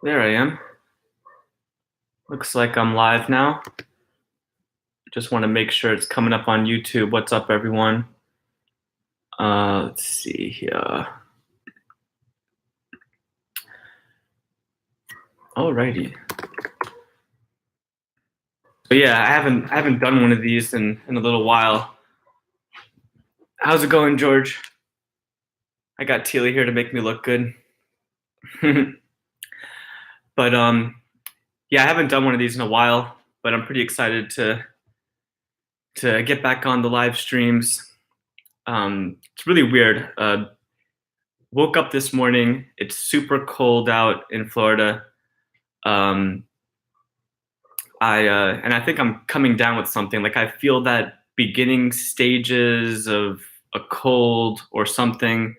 There I am. Looks like I'm live now. Just want to make sure it's coming up on YouTube. What's up, everyone? Let's see here. Alrighty. So yeah, I haven't done one of these in a little while. How's it going, George? I got Teely here to make me look good. But yeah, I haven't done one of these in a while, but I'm pretty excited to get back on the live streams. It's really weird. Woke up this morning. It's super cold out in Florida. Um, I think I'm coming down with something. Like I feel that beginning stages of a cold or something.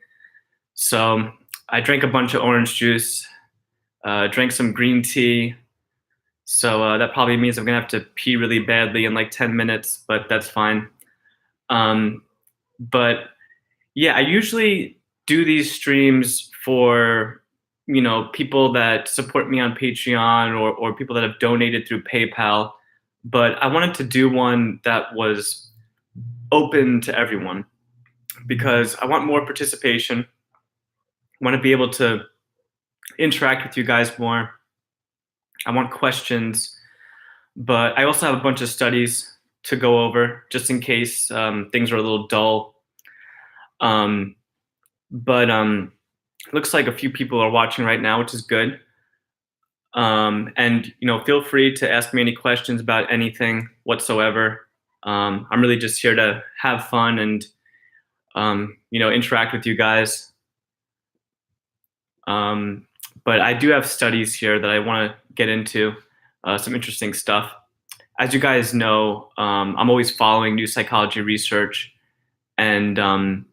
So I drank a bunch of orange juice, drank some green tea. So that probably means I'm gonna have to pee really badly in like 10 minutes, but that's fine. Um, but yeah, I usually do these streams for people that support me on Patreon or people that have donated through PayPal. But I wanted to do one that was open to everyone because I want more participation. I want to be able to interact with you guys more. I want questions, but I also have a bunch of studies to go over just in case things are a little dull. Um, but looks like a few people are watching right now, which is good. And feel free to ask me any questions about anything whatsoever. I'm really just here to have fun and interact with you guys. But I do have studies here that I want to get into, some interesting stuff. As you guys know, I'm always following new psychology research, and I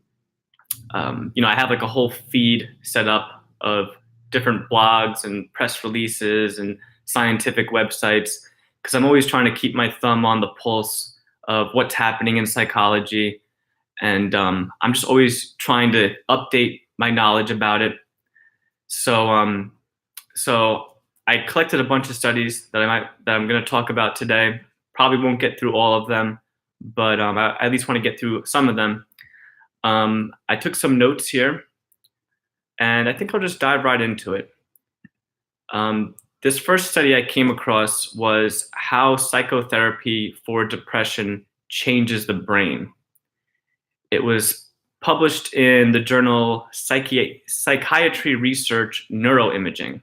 have like a whole feed set up of different blogs and press releases and scientific websites because I'm always trying to keep my thumb on the pulse of what's happening in psychology, and I'm just always trying to update my knowledge about it. So I collected a bunch of studies that I'm going to talk about today. Probably won't get through all of them, but I at least want to get through some of them. I took some notes here, and I think I'll just dive right into it. This first study I came across was how psychotherapy for depression changes the brain. It was published in the journal Psychiatry Research Neuroimaging.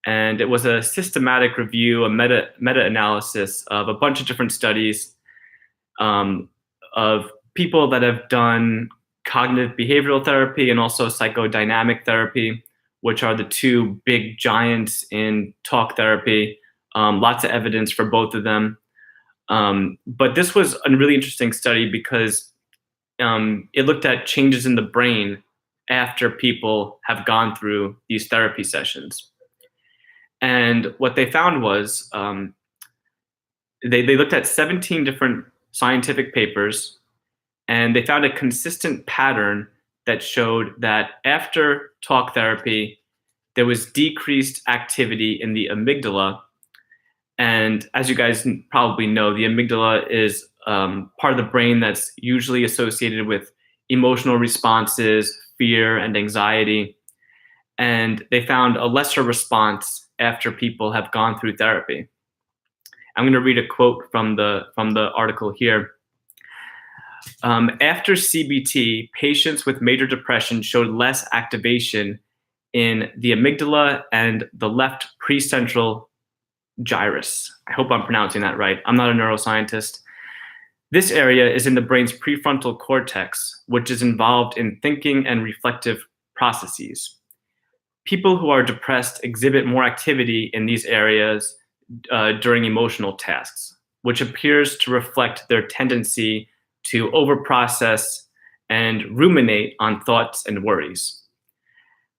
And it was a systematic review, a meta-analysis of a bunch of different studies of people that have done cognitive behavioral therapy and also psychodynamic therapy, which are the two big giants in talk therapy. Lots of evidence for both of them. But this was a really interesting study because it looked at changes in the brain after people have gone through these therapy sessions. And what they found was they looked at 17 different scientific papers, and they found a consistent pattern that showed that after talk therapy, there was decreased activity in the amygdala. And as you guys probably know, the amygdala is part of the brain that's usually associated with emotional responses, fear, and anxiety. And they found a lesser response after people have gone through therapy. I'm going to read a quote from the article here. After CBT, patients with major depression showed less activation in the amygdala and the left precentral gyrus. I hope I'm pronouncing that right. I'm not a neuroscientist. This area is in the brain's prefrontal cortex, which is involved in thinking and reflective processes. People who are depressed exhibit more activity in these areas during emotional tasks, which appears to reflect their tendency to overprocess and ruminate on thoughts and worries.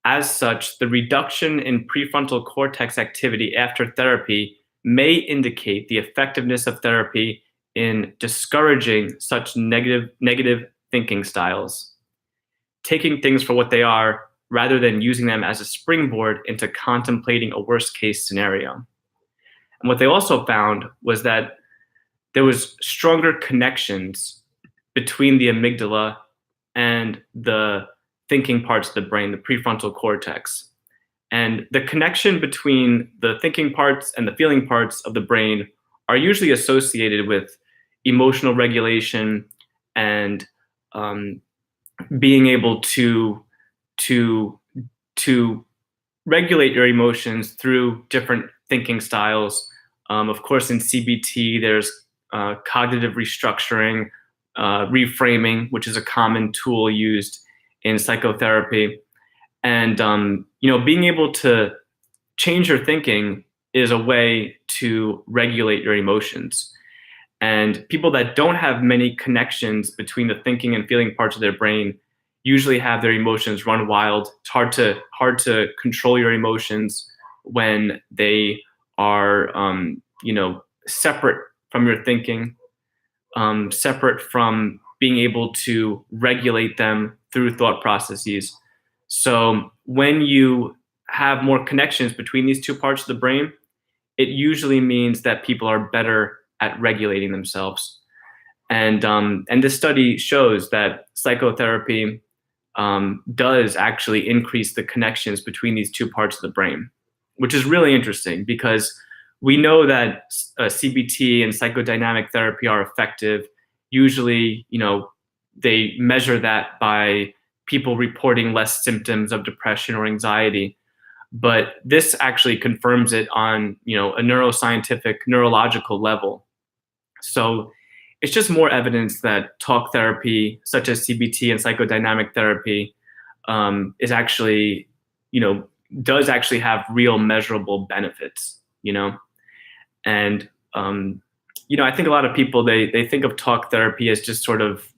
As such, the reduction in prefrontal cortex activity after therapy may indicate the effectiveness of therapy in discouraging such negative thinking styles. Taking things for what they are rather than using them as a springboard into contemplating a worst case scenario. And what they also found was that there was stronger connections between the amygdala and the thinking parts of the brain, the prefrontal cortex. And the connection between the thinking parts and the feeling parts of the brain are usually associated with emotional regulation and being able to to to regulate your emotions through different thinking styles. Of course, in CBT, there's cognitive restructuring, reframing, which is a common tool used in psychotherapy. And being able to change your thinking is a way to regulate your emotions. And people that don't have many connections between the thinking and feeling parts of their brain usually have their emotions run wild. It's hard to control your emotions when they are separate from your thinking, separate from being able to regulate them through thought processes. So when you have more connections between these two parts of the brain, it usually means that people are better at regulating themselves. And this study shows that psychotherapy does actually increase the connections between these two parts of the brain, which is really interesting because we know that CBT and psychodynamic therapy are effective. Usually, they measure that by people reporting less symptoms of depression or anxiety. But this actually confirms it on, a neuroscientific, neurological level. So it's just more evidence that talk therapy, such as CBT and psychodynamic therapy, is actually, does actually have real measurable benefits, And, I think a lot of people, they think of talk therapy as just sort of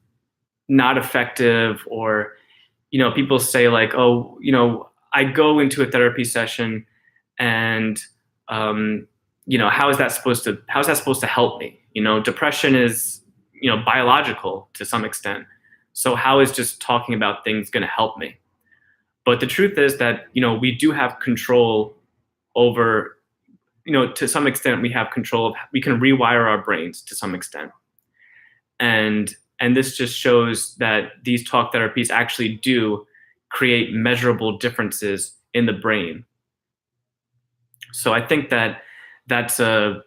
not effective, or, people say like, oh, I go into a therapy session and, how is that supposed to help me? Depression is, biological to some extent. So how is just talking about things going to help me? But the truth is that, we do have control over, to some extent we have control we can rewire our brains to some extent. And this just shows that these talk therapies actually do create measurable differences in the brain. So I think that that's a,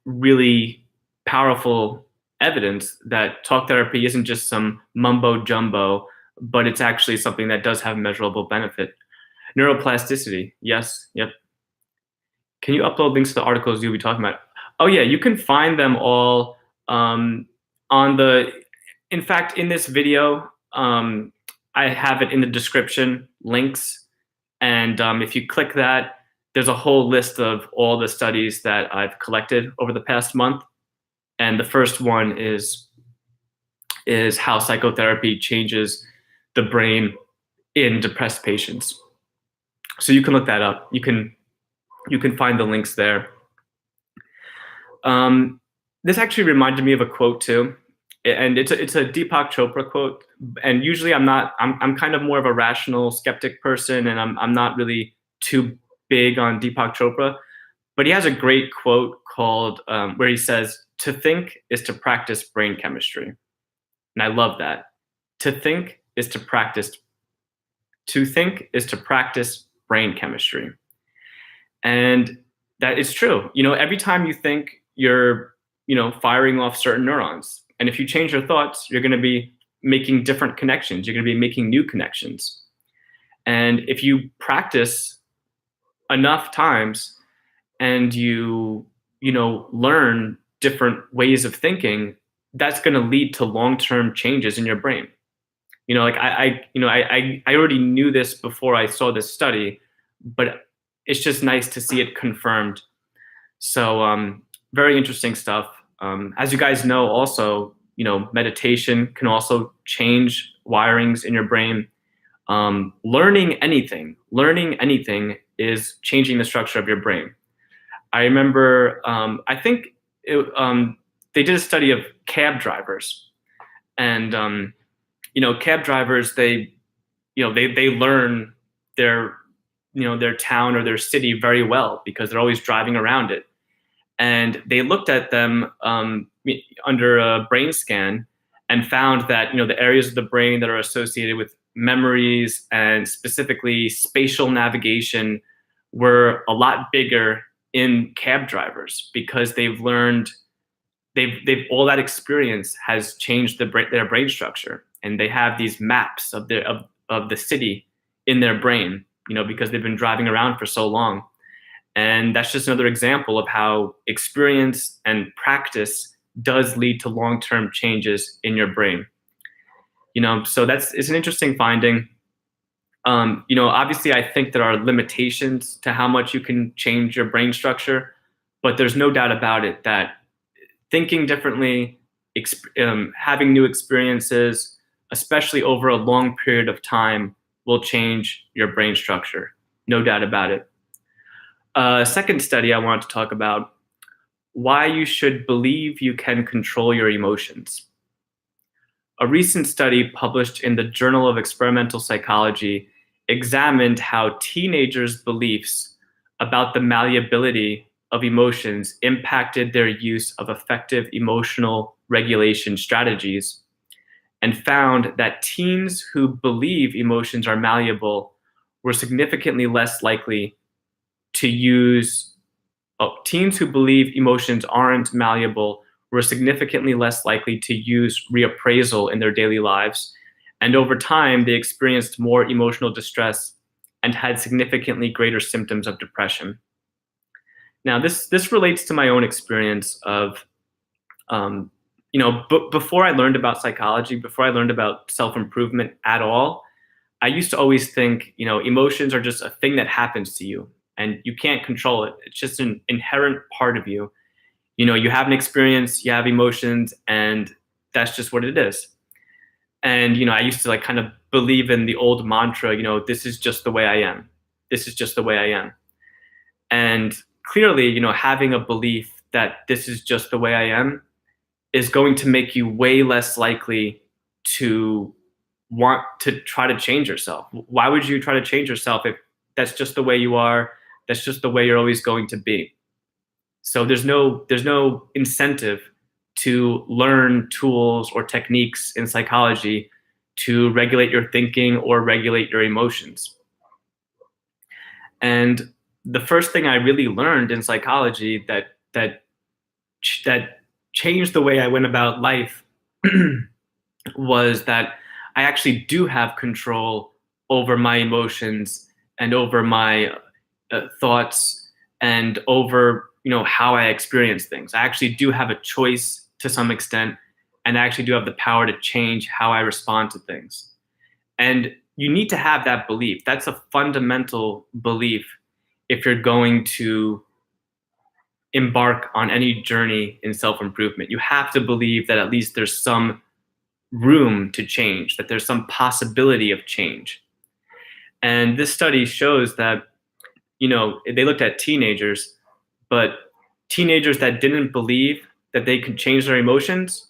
really powerful evidence that talk therapy isn't just some mumbo jumbo, but it's actually something that does have measurable benefit. Neuroplasticity, yes, yep. Can you upload links to the articles you'll be talking about? Oh yeah, you can find them all in fact, in this video, I have it in the description, links. And if you click that, there's a whole list of all the studies that I've collected over the past month. And the first one is how psychotherapy changes the brain in depressed patients. So you can look that up. You can find the links there. This actually reminded me of a quote too, and it's a Deepak Chopra quote. And usually I'm kind of more of a rational skeptic person, and I'm not really too big on Deepak Chopra, but he has a great quote called where he says, "To think is to practice brain chemistry," and I love that. To think is to practice. To think is to practice brain chemistry, and that is true. Every time you think, you're firing off certain neurons, and if you change your thoughts, you're going to be making different connections. You're going to be making new connections, and if you practice enough times and you learn different ways of thinking, that's going to lead to long-term changes in your brain. I already knew this before I saw this study, but it's just nice to see it confirmed. So very interesting stuff. As you guys know, also, meditation can also change wirings in your brain. Learning anything is changing the structure of your brain. I remember, I think they did a study of cab drivers, and cab drivers, they they learn their their town or their city very well because they're always driving around it. And they looked at them under a brain scan and found that the areas of the brain that are associated with memories and specifically spatial navigation were a lot bigger in cab drivers because they've learned they've all that experience has changed their brain structure, and they have these maps of the city in their brain, because they've been driving around for so long. And that's just another example of how experience and practice does lead to long-term changes in your brain. So it's an interesting finding. Obviously, I think there are limitations to how much you can change your brain structure, but there's no doubt about it that thinking differently, having new experiences, especially over a long period of time, will change your brain structure. No doubt about it. Second study I want to talk about: why you should believe you can control your emotions. A recent study published in the Journal of Experimental Psychology examined how teenagers' beliefs about the malleability of emotions impacted their use of effective emotional regulation strategies, and found that teens who believe emotions are malleable were significantly less likely to use teens who believe emotions aren't malleable were significantly less likely to use reappraisal in their daily lives. And over time, they experienced more emotional distress and had significantly greater symptoms of depression. Now, this relates to my own experience of, before I learned about psychology, before I learned about self-improvement at all, I used to always think, emotions are just a thing that happens to you and you can't control it. It's just an inherent part of you. You have an experience, you have emotions, and that's just what it is. And, I used to kind of believe in the old mantra, this is just the way I am. This is just the way I am. And clearly, having a belief that this is just the way I am is going to make you way less likely to want to try to change yourself. Why would you try to change yourself if that's just the way you are? That's just the way you're always going to be. So there's no incentive to learn tools or techniques in psychology to regulate your thinking or regulate your emotions. And the first thing I really learned in psychology that changed the way I went about life was that I actually do have control over my emotions and over my thoughts and over how I experience things. I actually do have a choice to some extent, and I actually do have the power to change how I respond to things. And you need to have that belief. That's a fundamental belief if you're going to embark on any journey in self-improvement. You have to believe that at least there's some room to change, that there's some possibility of change. And this study shows that, they looked at teenagers, but teenagers that didn't believe that they could change their emotions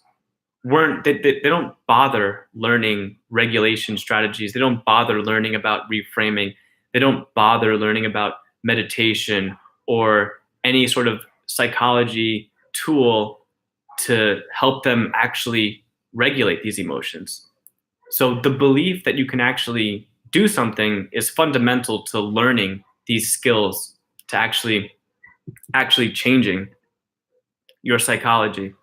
they don't bother learning regulation strategies. They don't bother learning about reframing. They don't bother learning about meditation or any sort of psychology tool to help them actually regulate these emotions. So the belief that you can actually do something is fundamental to learning these skills, to actually changing your psychology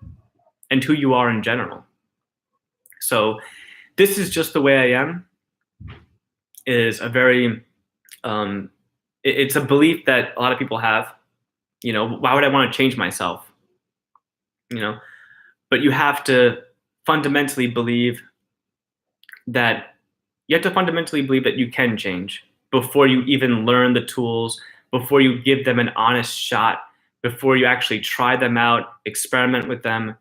and who you are in general. So this is just the way I am is a very it's a belief that a lot of people have. Why would I want to change myself? But you have to fundamentally believe that you can change before you even learn the tools, before you give them an honest shot, before you actually try them out, experiment with them,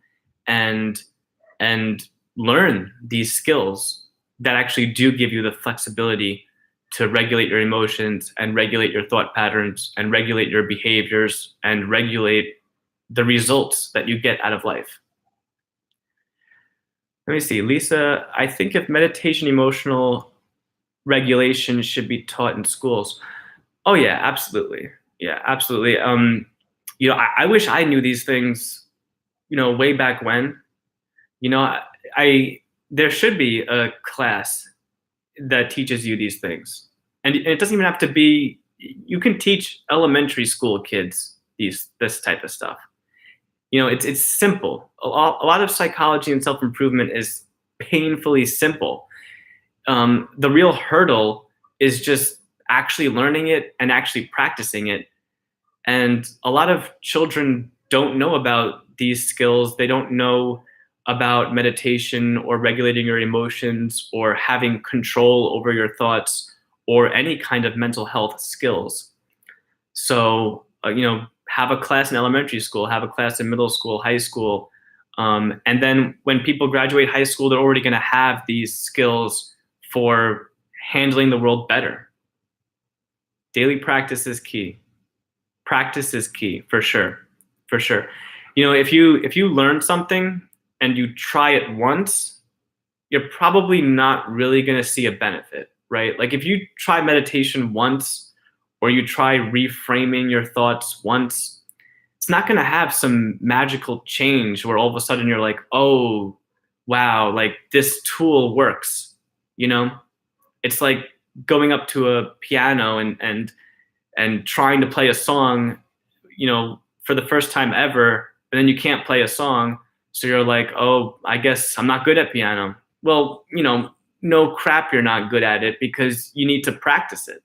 and learn these skills that actually do give you the flexibility to regulate your emotions and regulate your thought patterns and regulate your behaviors and regulate the results that you get out of life. Let me see, Lisa, I think if meditation emotional regulation should be taught in schools. Oh yeah, absolutely. Yeah, absolutely. I wish I knew these things, way back when. You know, I there should be a class that teaches you these things, and it doesn't even have to be. You can teach elementary school kids this type of stuff. It's simple. A lot of psychology and self improvement is painfully simple. The real hurdle is just actually learning it and actually practicing it. And a lot of children don't know about these skills. They don't know about meditation or regulating your emotions or having control over your thoughts or any kind of mental health skills. So, have a class in elementary school, have a class in middle school, high school. And then when people graduate high school, they're already going to have these skills for handling the world better. Daily practice is key. Practice is key for sure. For sure. If you learn something and you try it once, you're probably not really going to see a benefit, right? Like if you try meditation once or you try reframing your thoughts once, it's not going to have some magical change where all of a sudden you're like, oh, wow, like this tool works. It's like going up to a piano and trying to play a song, for the first time ever, and then you can't play a song. So you're like, oh, I guess I'm not good at piano. Well, no crap, you're not good at it because you need to practice it.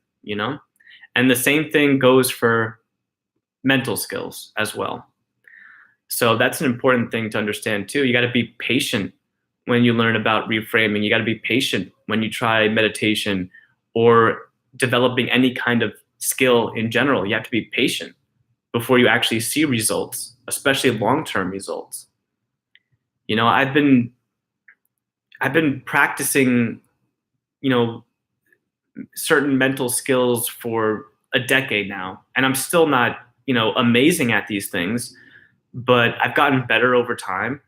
And the same thing goes for mental skills as well. So that's an important thing to understand too. You got to be patient when you learn about reframing. You got to be patient when you try meditation or developing any kind of skill in general. You have to be patient before you actually see results, especially long-term results. I've been practicing, certain mental skills for a decade now, and I'm still not, amazing at these things, but I've gotten better over time.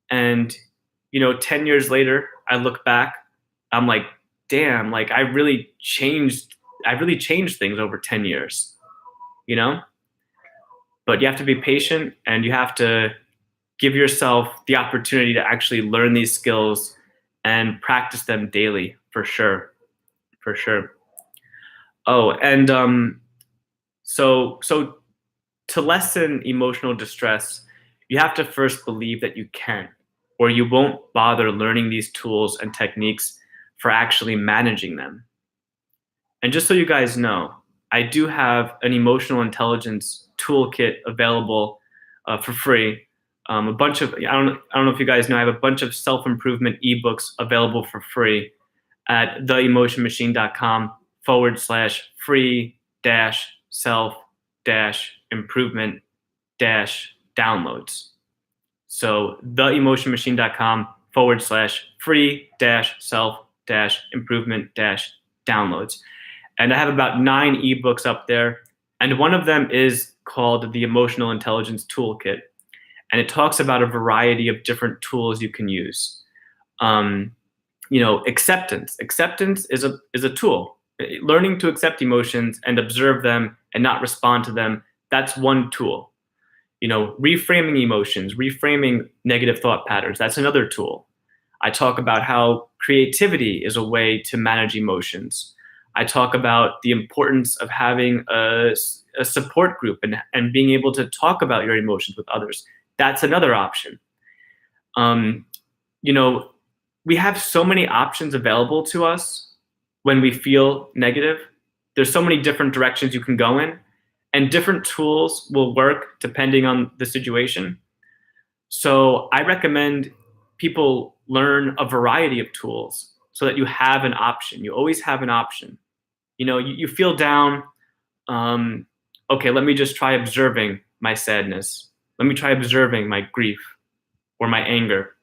And 10 years later, I look back, I'm like, damn, like I really changed things over 10 years, but you have to be patient and you have to give yourself the opportunity to actually learn these skills and practice them daily for sure. For sure. Oh, and so to lessen emotional distress, you have to first believe that you can, or you won't bother learning these tools and techniques for actually managing them. And just so you guys know, I do have an emotional intelligence toolkit available for free. A bunch of, I don't know if you guys know, I have a bunch of self-improvement ebooks available for free at theemotionmachine.com/free self improvement downloads. So theemotionmachine.com/free self improvement downloads. And I have about 9 ebooks up there. And one of them is called the Emotional Intelligence Toolkit. And it talks about a variety of different tools you can use. Acceptance. Acceptance is a tool. Learning to accept emotions and observe them and not respond to them, that's one tool. Reframing emotions, reframing negative thought patterns, that's another tool. I talk about how creativity is a way to manage emotions. I talk about the importance of having a support group and being able to talk about your emotions with others. That's another option. We have so many options available to us when we feel negative. There's so many different directions you can go in, and different tools will work depending on the situation. So I recommend people learn a variety of tools so that you have an option. You always have an option. You feel down. Okay, let me just try observing my sadness. Let me try observing my grief or my anger.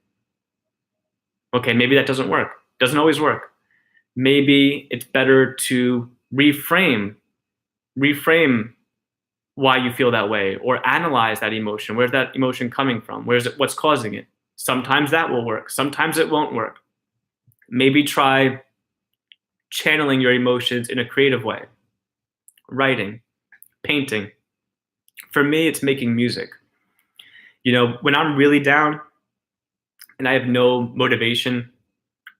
Okay, maybe that doesn't work. Doesn't always work. Maybe it's better to reframe why you feel that way, or analyze that emotion. Where's that emotion coming from? What's causing it? Sometimes that will work. Sometimes it won't work. Maybe try channeling your emotions in a creative way, writing, painting. For me, it's making music. When I'm really down and I have no motivation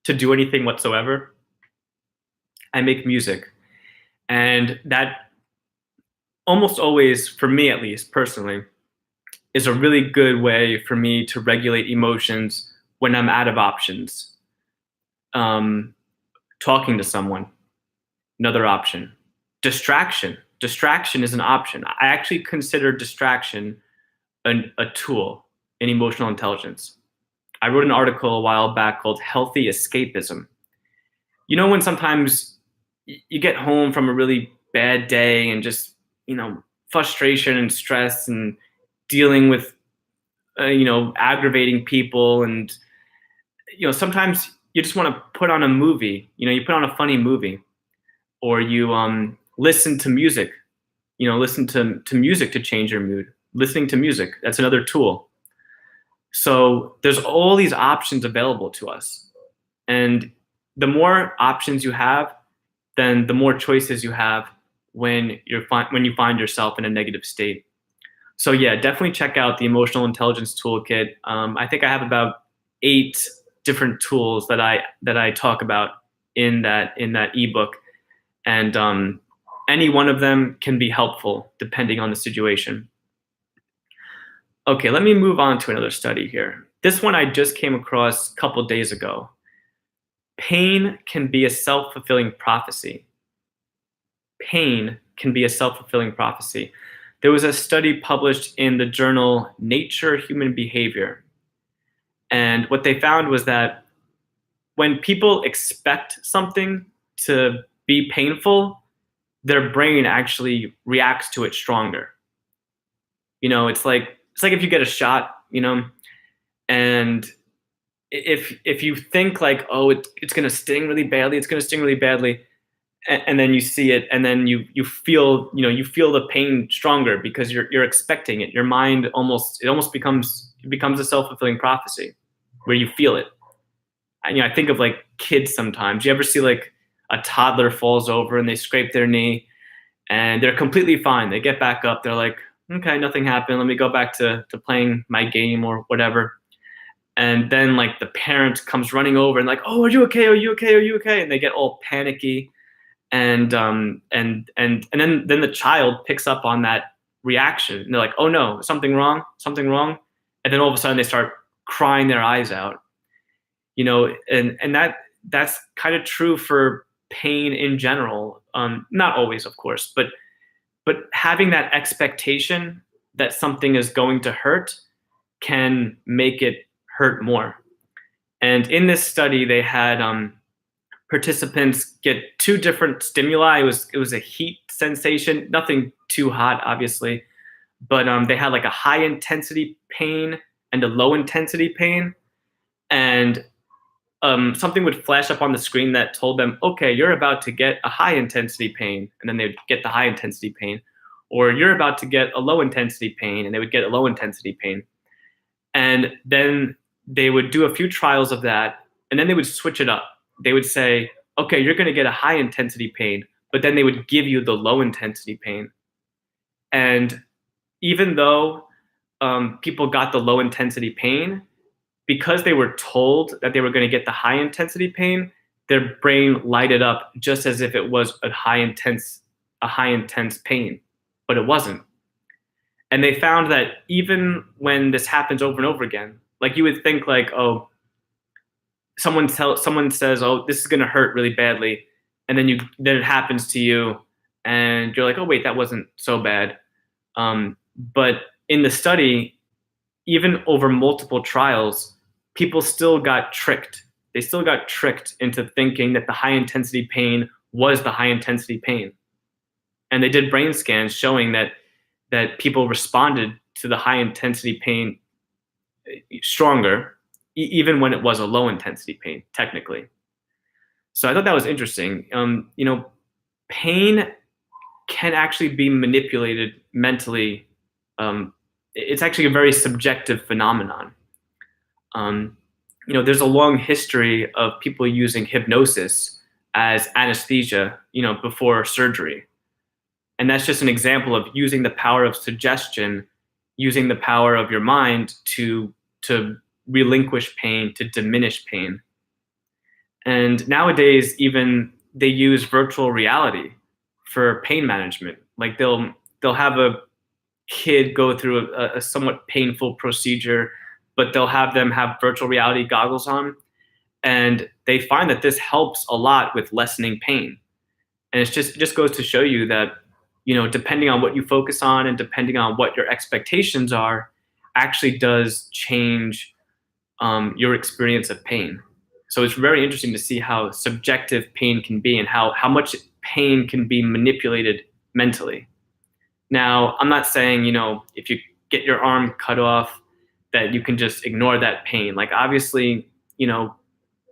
to do anything whatsoever, I make music. And that almost always, for me at least personally, is a really good way for me to regulate emotions when I'm out of options. Um, Talking to someone, another option. Distraction is an option. I actually consider distraction a tool in emotional intelligence. I wrote an article a while back called Healthy Escapism. When sometimes you get home from a really bad day and just, frustration and stress and dealing with, aggravating people. And, sometimes you just want to put on a movie, you put on a funny movie, or you listen to music, listen to music to change your mood. Listening to music, that's another tool. So there's all these options available to us. And the more options you have, then the more choices you have when when you find yourself in a negative state. So yeah, definitely check out the Emotional Intelligence Toolkit. I think I have about 8 different tools that I talk about in that ebook, and any one of them can be helpful depending on the situation. Okay, let me move on to another study here. This one I just came across a couple days ago. Pain can be a self-fulfilling prophecy. Pain can be a self-fulfilling prophecy. There was a study published in the journal Nature Human Behavior. And what they found was that when people expect something to be painful, their brain actually reacts to it stronger. It's like if you get a shot, and if you think like, oh, it's gonna sting really badly, and then you see it, and then you feel the pain stronger because you're expecting it. Your mind almost becomes a self-fulfilling prophecy where you feel it. I think of like kids sometimes. You ever see like a toddler falls over and they scrape their knee and they're completely fine. They get back up. They're like, okay, nothing happened. Let me go back to playing my game or whatever. And then like the parent comes running over and like, oh, are you okay? Are you okay? Are you okay? And they get all panicky. And then the child picks up on that reaction. And they're like, oh no, something wrong. And then all of a sudden they start crying their eyes out. And that's kind of true for pain in general. Not always, of course, but having that expectation that something is going to hurt can make it hurt more. And in this study, they had participants get 2 different stimuli. It was a heat sensation, nothing too hot, obviously, but they had like a high intensity pain and a low intensity pain, and something would flash up on the screen that told them, okay, you're about to get a high intensity pain, and then they would get the high intensity pain, or you're about to get a low intensity pain, and they would get a low intensity pain. And then they would do a few trials of that, and then they would switch it up. They would say, okay, you're going to get a high intensity pain, but then they would give you the low intensity pain. And even though people got the low intensity pain, because they were told that they were going to get the high intensity pain, their brain lighted up just as if it was a high intense pain, but it wasn't. And they found that even when this happens over and over again, like you would think like, oh, someone says, oh, this is going to hurt really badly, and then it happens to you, and you're like, oh wait, that wasn't so bad. But in the study, even over multiple trials, people still got tricked. They still got tricked into thinking that the high intensity pain was the high intensity pain. And they did brain scans showing that people responded to the high intensity pain stronger, even when it was a low intensity pain, technically. So I thought that was interesting. Pain can actually be manipulated mentally. It's actually a very subjective phenomenon. There's a long history of people using hypnosis as anesthesia, before surgery. And that's just an example of using the power of suggestion, using the power of your mind to relinquish pain, to diminish pain. And nowadays, even they use virtual reality for pain management. Like they'll have a kid go through a somewhat painful procedure, but they'll have them have virtual reality goggles on, and they find that this helps a lot with lessening pain. And it just goes to show you that, depending on what you focus on and depending on what your expectations are, actually does change your experience of pain. So it's very interesting to see how subjective pain can be and how much pain can be manipulated mentally. Now, I'm not saying, if you get your arm cut off, that you can just ignore that pain. Like, obviously,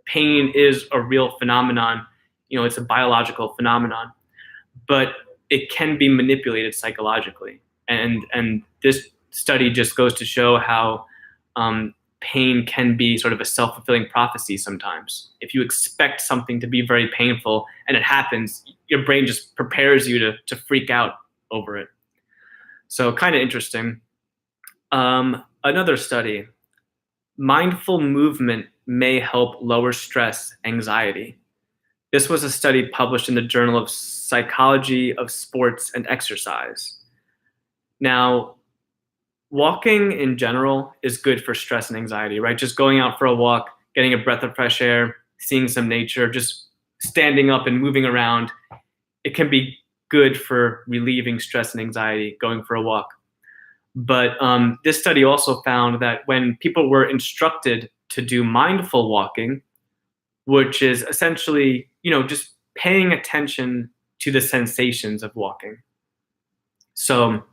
pain is a real phenomenon. It's a biological phenomenon, but it can be manipulated psychologically. And this study just goes to show how pain can be sort of a self-fulfilling prophecy sometimes. If you expect something to be very painful and it happens, your brain just prepares you to freak out over it. So kind of interesting. Another study, mindful movement may help lower stress, anxiety. This was a study published in the Journal of Psychology of Sports and Exercise. Now, walking in general is good for stress and anxiety, right? Just going out for a walk, getting a breath of fresh air, seeing some nature, just standing up and moving around. It can be good for relieving stress and anxiety, going for a walk. But this study also found that when people were instructed to do mindful walking, which is essentially, just paying attention to the sensations of walking. So,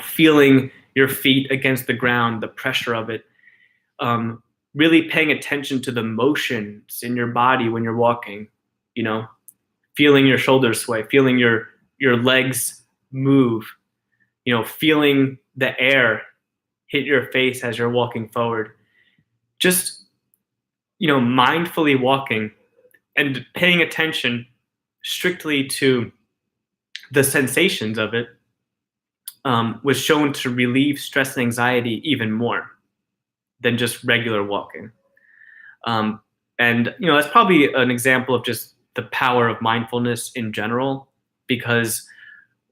feeling your feet against the ground, the pressure of it, really paying attention to the motions in your body when you're walking, feeling your shoulders sway, feeling your legs move, feeling the air hit your face as you're walking forward. Just, mindfully walking and paying attention strictly to the sensations of it was shown to relieve stress and anxiety even more than just regular walking. And, that's probably an example of just the power of mindfulness in general, because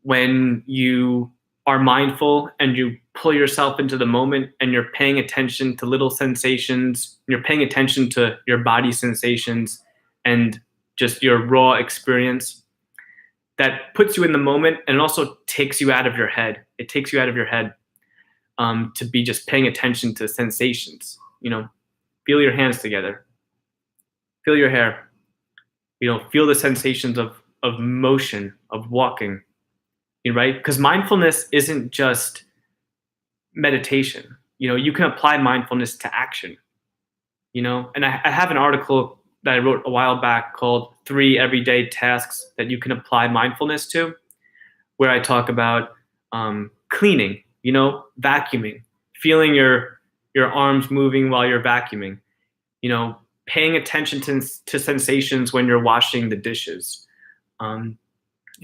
when you are mindful and you pull yourself into the moment and you're paying attention to little sensations, you're paying attention to your body sensations and just your raw experience, that puts you in the moment, and it also takes you out of your head. It takes you out of your head to be just paying attention to sensations. Feel your hands together, feel your hair, feel the sensations of motion, of walking, right? Because mindfulness isn't just meditation. You can apply mindfulness to action, and I have an article that I wrote a while back called 3 Everyday Tasks That You Can Apply Mindfulness To, where I talk about cleaning, vacuuming, feeling your arms moving while you're vacuuming, paying attention to sensations when you're washing the dishes,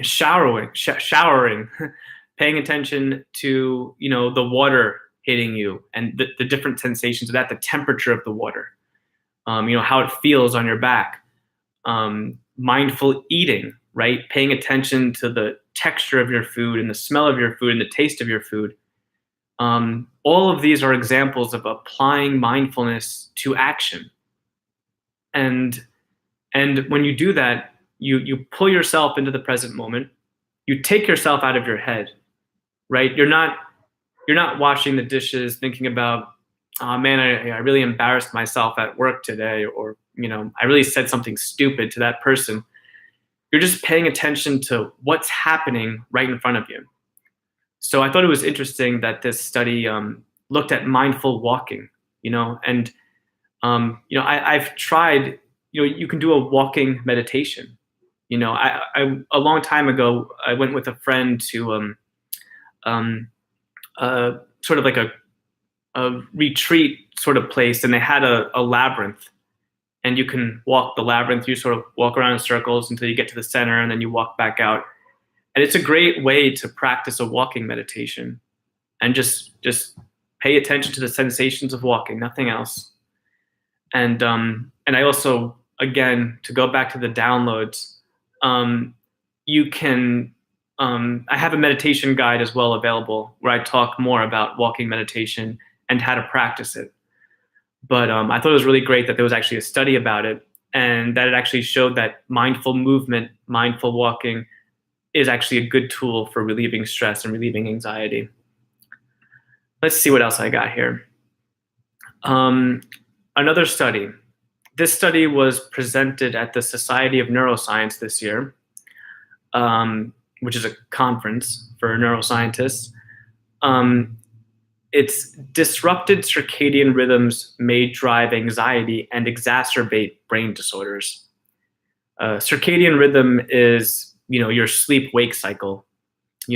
showering, paying attention to, the water hitting you and the different sensations of that, the temperature of the water, how it feels on your back, mindful eating, right? Paying attention to the texture of your food and the smell of your food and the taste of your food. All of these are examples of applying mindfulness to action. And when you do that, you pull yourself into the present moment. You take yourself out of your head, right? You're not washing the dishes thinking about, oh man, I really embarrassed myself at work today, or I really said something stupid to that person. You're just paying attention to what's happening right in front of you. So I thought it was interesting that this study looked at mindful walking, and I've tried, you can do a walking meditation. I a long time ago, I went with a friend to sort of like a retreat sort of place, and they had a labyrinth. and you can walk the labyrinth. You sort of walk around in circles until you get to the center, and then you walk back out. And it's a great way to practice a walking meditation, and just pay attention to the sensations of walking, nothing else. And I also, again, to go back to the downloads, you can. I have a meditation guide as well available where I talk more about walking meditation and how to practice it. But I thought it was really great that there was actually a study about it, and that it actually showed that mindful movement, mindful walking, is actually a good tool for relieving stress and relieving anxiety. Let's see what else I got here. Another study. This study was presented at the Society of Neuroscience this year, which is a conference for neuroscientists. It's disrupted circadian rhythms may drive anxiety and exacerbate brain disorders. Circadian rhythm is, your sleep-wake cycle. Do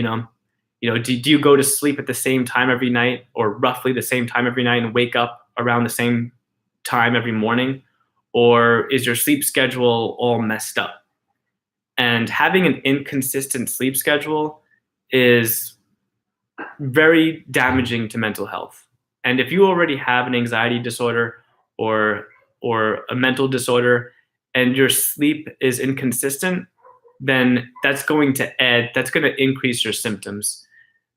you go to sleep at the same time every night, or roughly the same time every night, and wake up around the same time every morning? Or is your sleep schedule all messed up? And having an inconsistent sleep schedule is very damaging to mental health. And if you already have an anxiety disorder or a mental disorder, and your sleep is inconsistent, then that's going to increase your symptoms.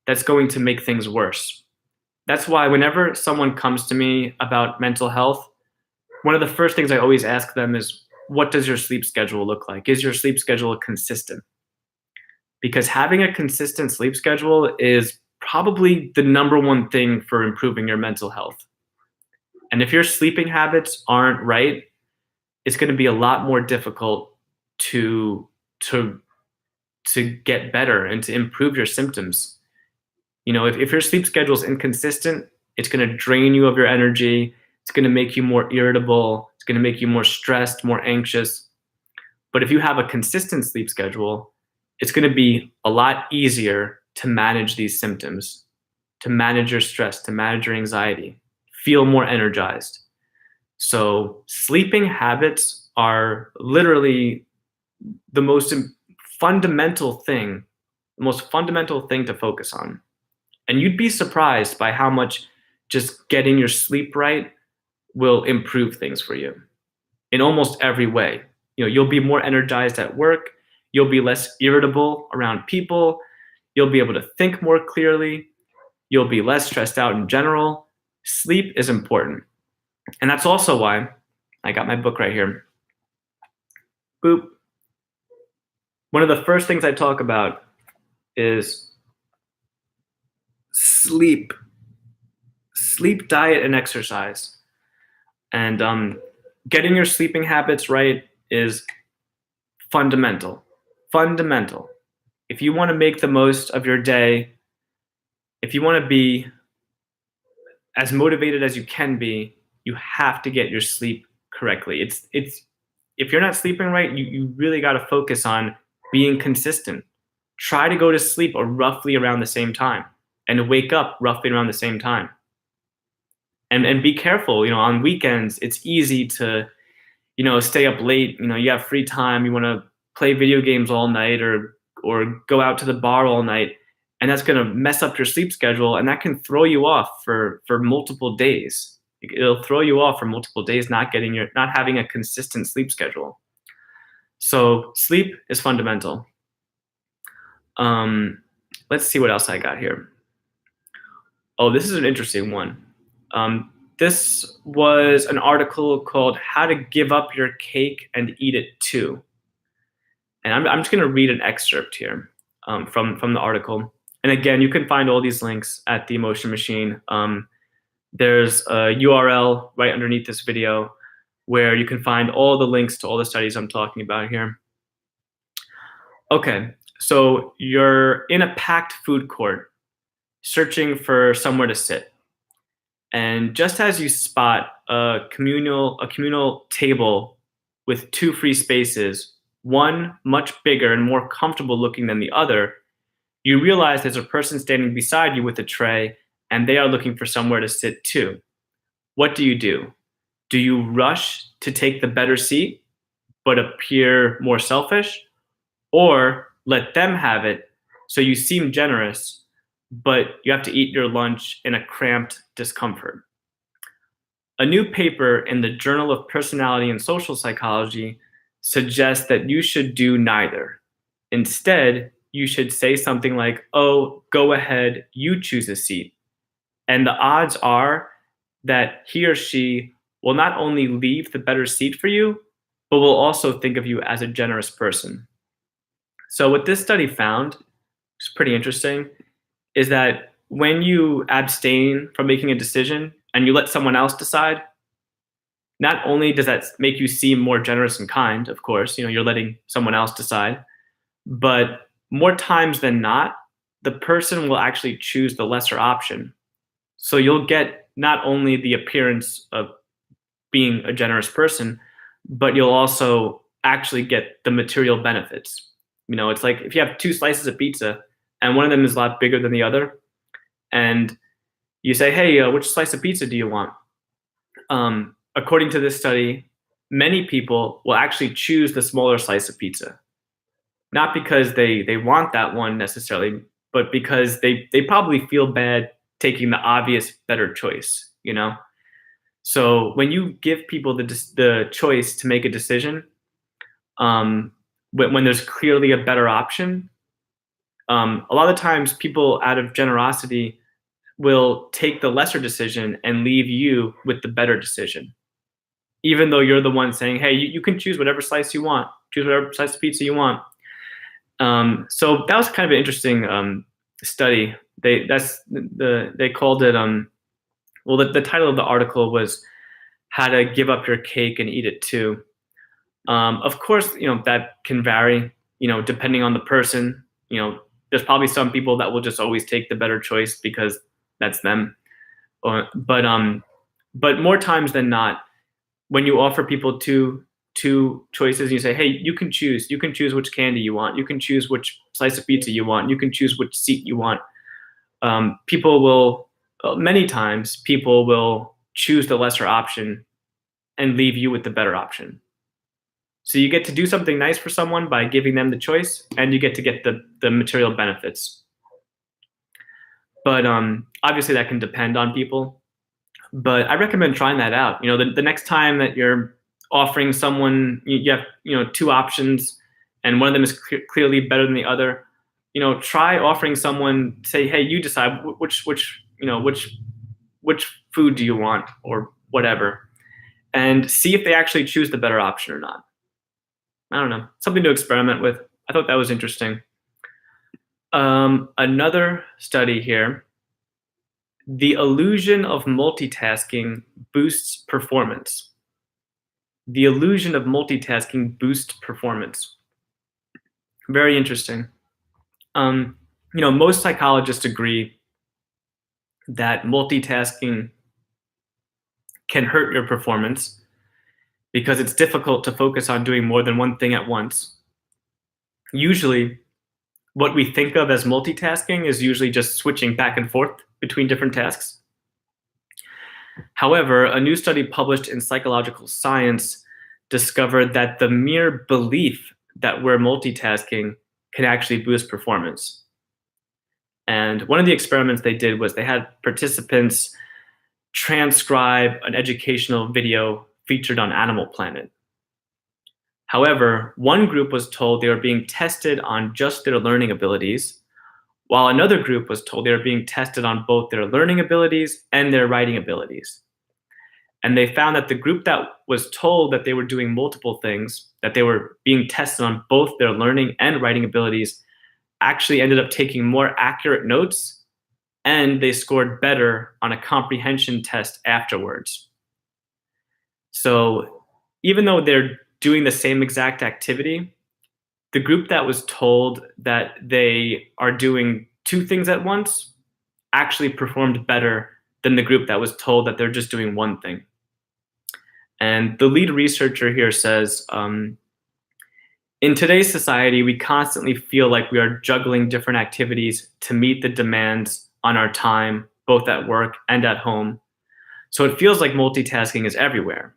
That's going to make things worse. That's why whenever someone comes to me about mental health, one of the first things I always ask them is, what does your sleep schedule look like? Is your sleep schedule consistent? Because having a consistent sleep schedule is probably the number one thing for improving your mental health. And if your sleeping habits aren't right, it's going to be a lot more difficult to get better and to improve your symptoms. If your sleep schedule is inconsistent, it's going to drain you of your energy. It's going to make you more irritable. It's going to make you more stressed, more anxious. But if you have a consistent sleep schedule, it's going to be a lot easier to manage these symptoms, to manage your stress, to manage your anxiety, feel more energized. So sleeping habits are literally the most fundamental thing to focus on. And you'd be surprised by how much just getting your sleep right will improve things for you in almost every way. You'll be more energized at work. You'll be less irritable around people. You'll be able to think more clearly. You'll be less stressed out in general. Sleep is important. And that's also why I got my book right here. Boop. One of the first things I talk about is sleep, diet, and exercise. And getting your sleeping habits right is fundamental. If you want to make the most of your day, if you want to be as motivated as you can be, you have to get your sleep correctly. It's if you're not sleeping right, you really got to focus on being consistent. Try to go to sleep roughly around the same time and wake up roughly around the same time. And be careful, on weekends, it's easy to, stay up late. You have free time. You want to play video games all night or go out to the bar all night. And that's going to mess up your sleep schedule. And that can throw you off for multiple days. It'll throw you off for multiple days, not having a consistent sleep schedule. So sleep is fundamental. Let's see what else I got here. Oh, this is an interesting one. This was an article called "How to Give Up Your Cake and Eat It Too." And I'm just going to read an excerpt here from the article. And again, you can find all these links at the Emotion Machine. There's a URL right underneath this video where you can find all the links to all the studies I'm talking about here. Okay, so you're in a packed food court searching for somewhere to sit. And just as you spot a communal table with two free spaces, one much bigger and more comfortable looking than the other, you realize there's a person standing beside you with a tray, and they are looking for somewhere to sit too. What do you do? Do you rush to take the better seat but appear more selfish, or let them have it so you seem generous, but you have to eat your lunch in a cramped discomfort? A new paper in the Journal of Personality and Social Psychology suggests that you should do neither. Instead, you should say something like, "Oh, go ahead, you choose a seat." And the odds are that he or she will not only leave the better seat for you, but will also think of you as a generous person. So, what this study found, which is pretty interesting, is that when you abstain from making a decision and you let someone else decide, not only does that make you seem more generous and kind, of course, you're letting someone else decide, but more times than not, the person will actually choose the lesser option. So you'll get not only the appearance of being a generous person, but you'll also actually get the material benefits. It's like if you have two slices of pizza and one of them is a lot bigger than the other, and you say, "Hey, which slice of pizza do you want?" According to this study, many people will actually choose the smaller slice of pizza, not because they want that one necessarily, but because they probably feel bad taking the obvious better choice. So when you give people the choice to make a decision, when there's clearly a better option, a lot of times people out of generosity will take the lesser decision and leave you with the better decision, even though you're the one saying, "Hey, you can choose whatever slice you want, choose whatever slice of pizza you want." So that was kind of an interesting study. They called it well, the title of the article was "How to Give Up Your Cake and Eat It Too." Of course, that can vary, depending on the person. There's probably some people that will just always take the better choice because that's them. But more times than not, when you offer people two choices, you say, "Hey, you can choose. You can choose which candy you want. You can choose which slice of pizza you want. You can choose which seat you want." People will, many times, people will choose the lesser option and leave you with the better option. So you get to do something nice for someone by giving them the choice, and you get the material benefits. But obviously, that can depend on people. But I recommend trying that out. The next time that you're offering someone, you have two options, and one of them is clearly better than the other. Try offering someone, say, "Hey, you decide which food do you want," or whatever, and see if they actually choose the better option or not. I don't know, something to experiment with. I thought that was interesting. Another study here: the illusion of multitasking boosts performance. The illusion of multitasking boosts performance. Very interesting. Most psychologists agree that multitasking can hurt your performance because it's difficult to focus on doing more than one thing at once. Usually, what we think of as multitasking is usually just switching back and forth between different tasks. However, a new study published in Psychological Science discovered that the mere belief that we're multitasking can actually boost performance. And one of the experiments they did was they had participants transcribe an educational video featured on Animal Planet. However, one group was told they were being tested on just their learning abilities, while another group was told they were being tested on both their learning abilities and their writing abilities. And they found that the group that was told that they were doing multiple things, that they were being tested on both their learning and writing abilities, actually ended up taking more accurate notes, and they scored better on a comprehension test afterwards. So even though they're doing the same exact activity, the group that was told that they are doing two things at once actually performed better than the group that was told that they're just doing one thing. And the lead researcher here says, in today's society, we constantly feel like we are juggling different activities to meet the demands on our time, both at work and at home. So it feels like multitasking is everywhere.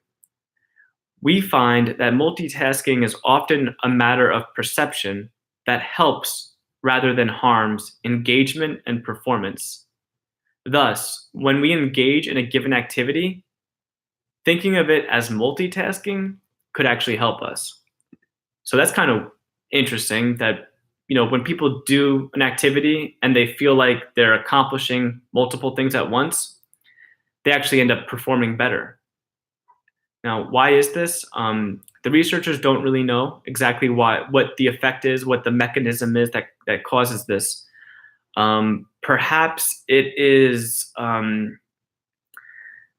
we find that multitasking is often a matter of perception that helps rather than harms engagement and performance. Thus, when we engage in a given activity, thinking of it as multitasking could actually help us. So that's kind of interesting that when people do an activity and they feel like they're accomplishing multiple things at once, they actually end up performing better. Now, why is this? The researchers don't really know exactly what the effect is, what the mechanism is that causes this. Perhaps it is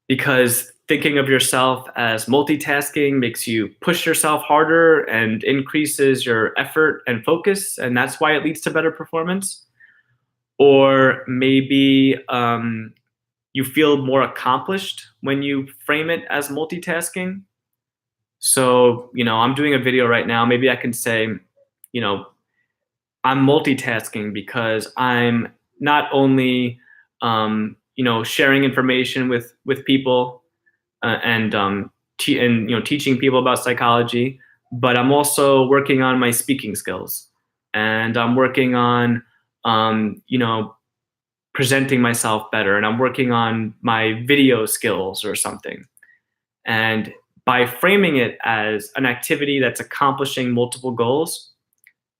because thinking of yourself as multitasking makes you push yourself harder and increases your effort and focus, and that's why it leads to better performance. Or maybe you feel more accomplished when you frame it as multitasking. So, I'm doing a video right now. Maybe I can say, you know, I'm multitasking because I'm not only, sharing information with people and teaching people about psychology, but I'm also working on my speaking skills, and I'm working on, presenting myself better, and I'm working on my video skills or something. And by framing it as an activity that's accomplishing multiple goals,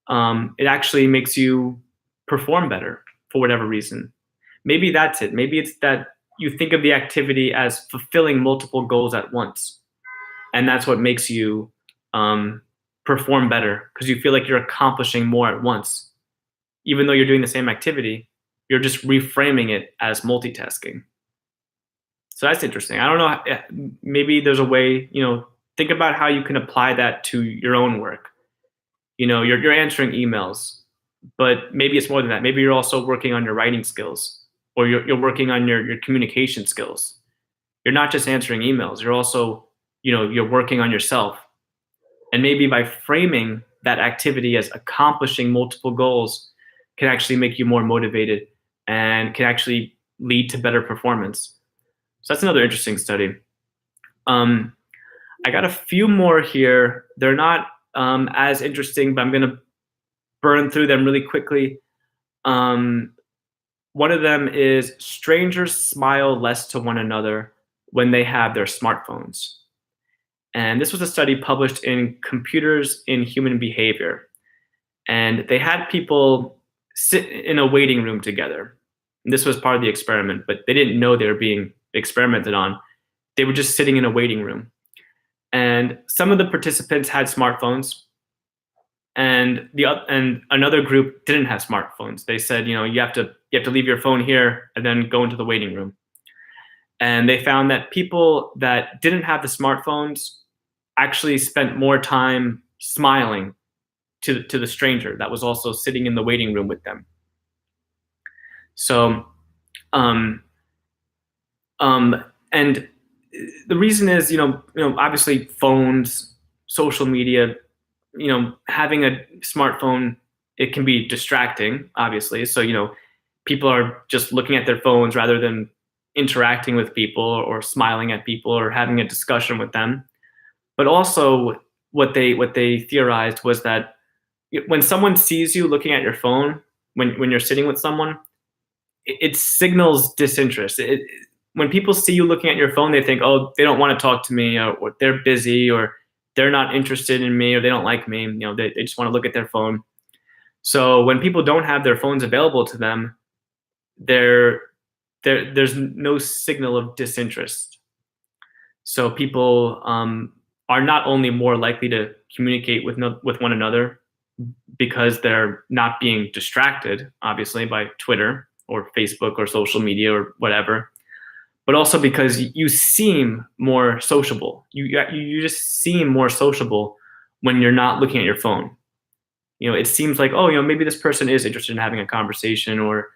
it actually makes you perform better for whatever reason. Maybe that's it. Maybe it's that you think of the activity as fulfilling multiple goals at once. And that's what makes you perform better, because you feel like you're accomplishing more at once. Even though you're doing the same activity, you're just reframing it as multitasking. So that's interesting. I don't know. Maybe there's a way, think about how you can apply that to your own work. You're answering emails, but maybe it's more than that. Maybe you're also working on your writing skills, or you're working on your communication skills. You're not just answering emails. You're also, you're working on yourself. And maybe by framing that activity as accomplishing multiple goals can actually make you more motivated and can actually lead to better performance. So that's another interesting study. I got a few more here. They're not as interesting, but I'm going to burn through them really quickly. One of them is strangers smile less to one another when they have their smartphones. And this was a study published in Computers in Human Behavior. And they had people sit in a waiting room together. And this was part of the experiment, but they didn't know they were being experimented on. They were just sitting in a waiting room. And some of the participants had smartphones, and another group didn't have smartphones. They said, you have to leave your phone here and then go into the waiting room. And they found that people that didn't have the smartphones actually spent more time smiling to the stranger that was also sitting in the waiting room with them. So, and the reason is, obviously phones, social media, having a smartphone, it can be distracting, obviously. So, people are just looking at their phones rather than interacting with people or smiling at people or having a discussion with them. But also what they theorized was that when someone sees you looking at your phone, when you're sitting with someone, it signals disinterest. When people see you looking at your phone, they think, oh, they don't want to talk to me, or they're busy, or they're not interested in me, or they don't like me. They just want to look at their phone. So when people don't have their phones available to them, there's no signal of disinterest. So people are not only more likely to communicate with one another because they're not being distracted, obviously, by Twitter or Facebook or social media or whatever, but also because you seem more sociable. You just seem more sociable when you're not looking at your phone. It seems like, oh, maybe this person is interested in having a conversation, or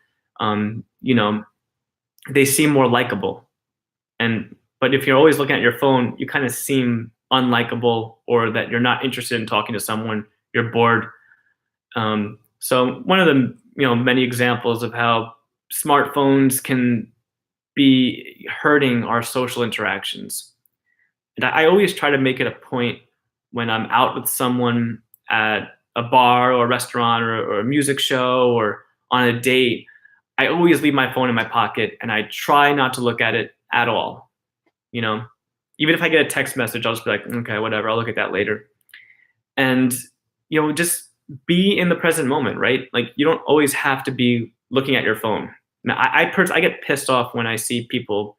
they seem more likable. But if you're always looking at your phone, you kind of seem unlikable, or that you're not interested in talking to someone. You're bored. So one of the many examples of how smartphones can be hurting our social interactions. And I always try to make it a point when I'm out with someone at a bar or a restaurant or a music show or on a date. I always leave my phone in my pocket and I try not to look at it at all. You know, even if I get a text message, I'll just be like, okay, whatever, I'll look at that later. And, just be in the present moment, right? Like you don't always have to be looking at your phone. Now, I get pissed off when I see people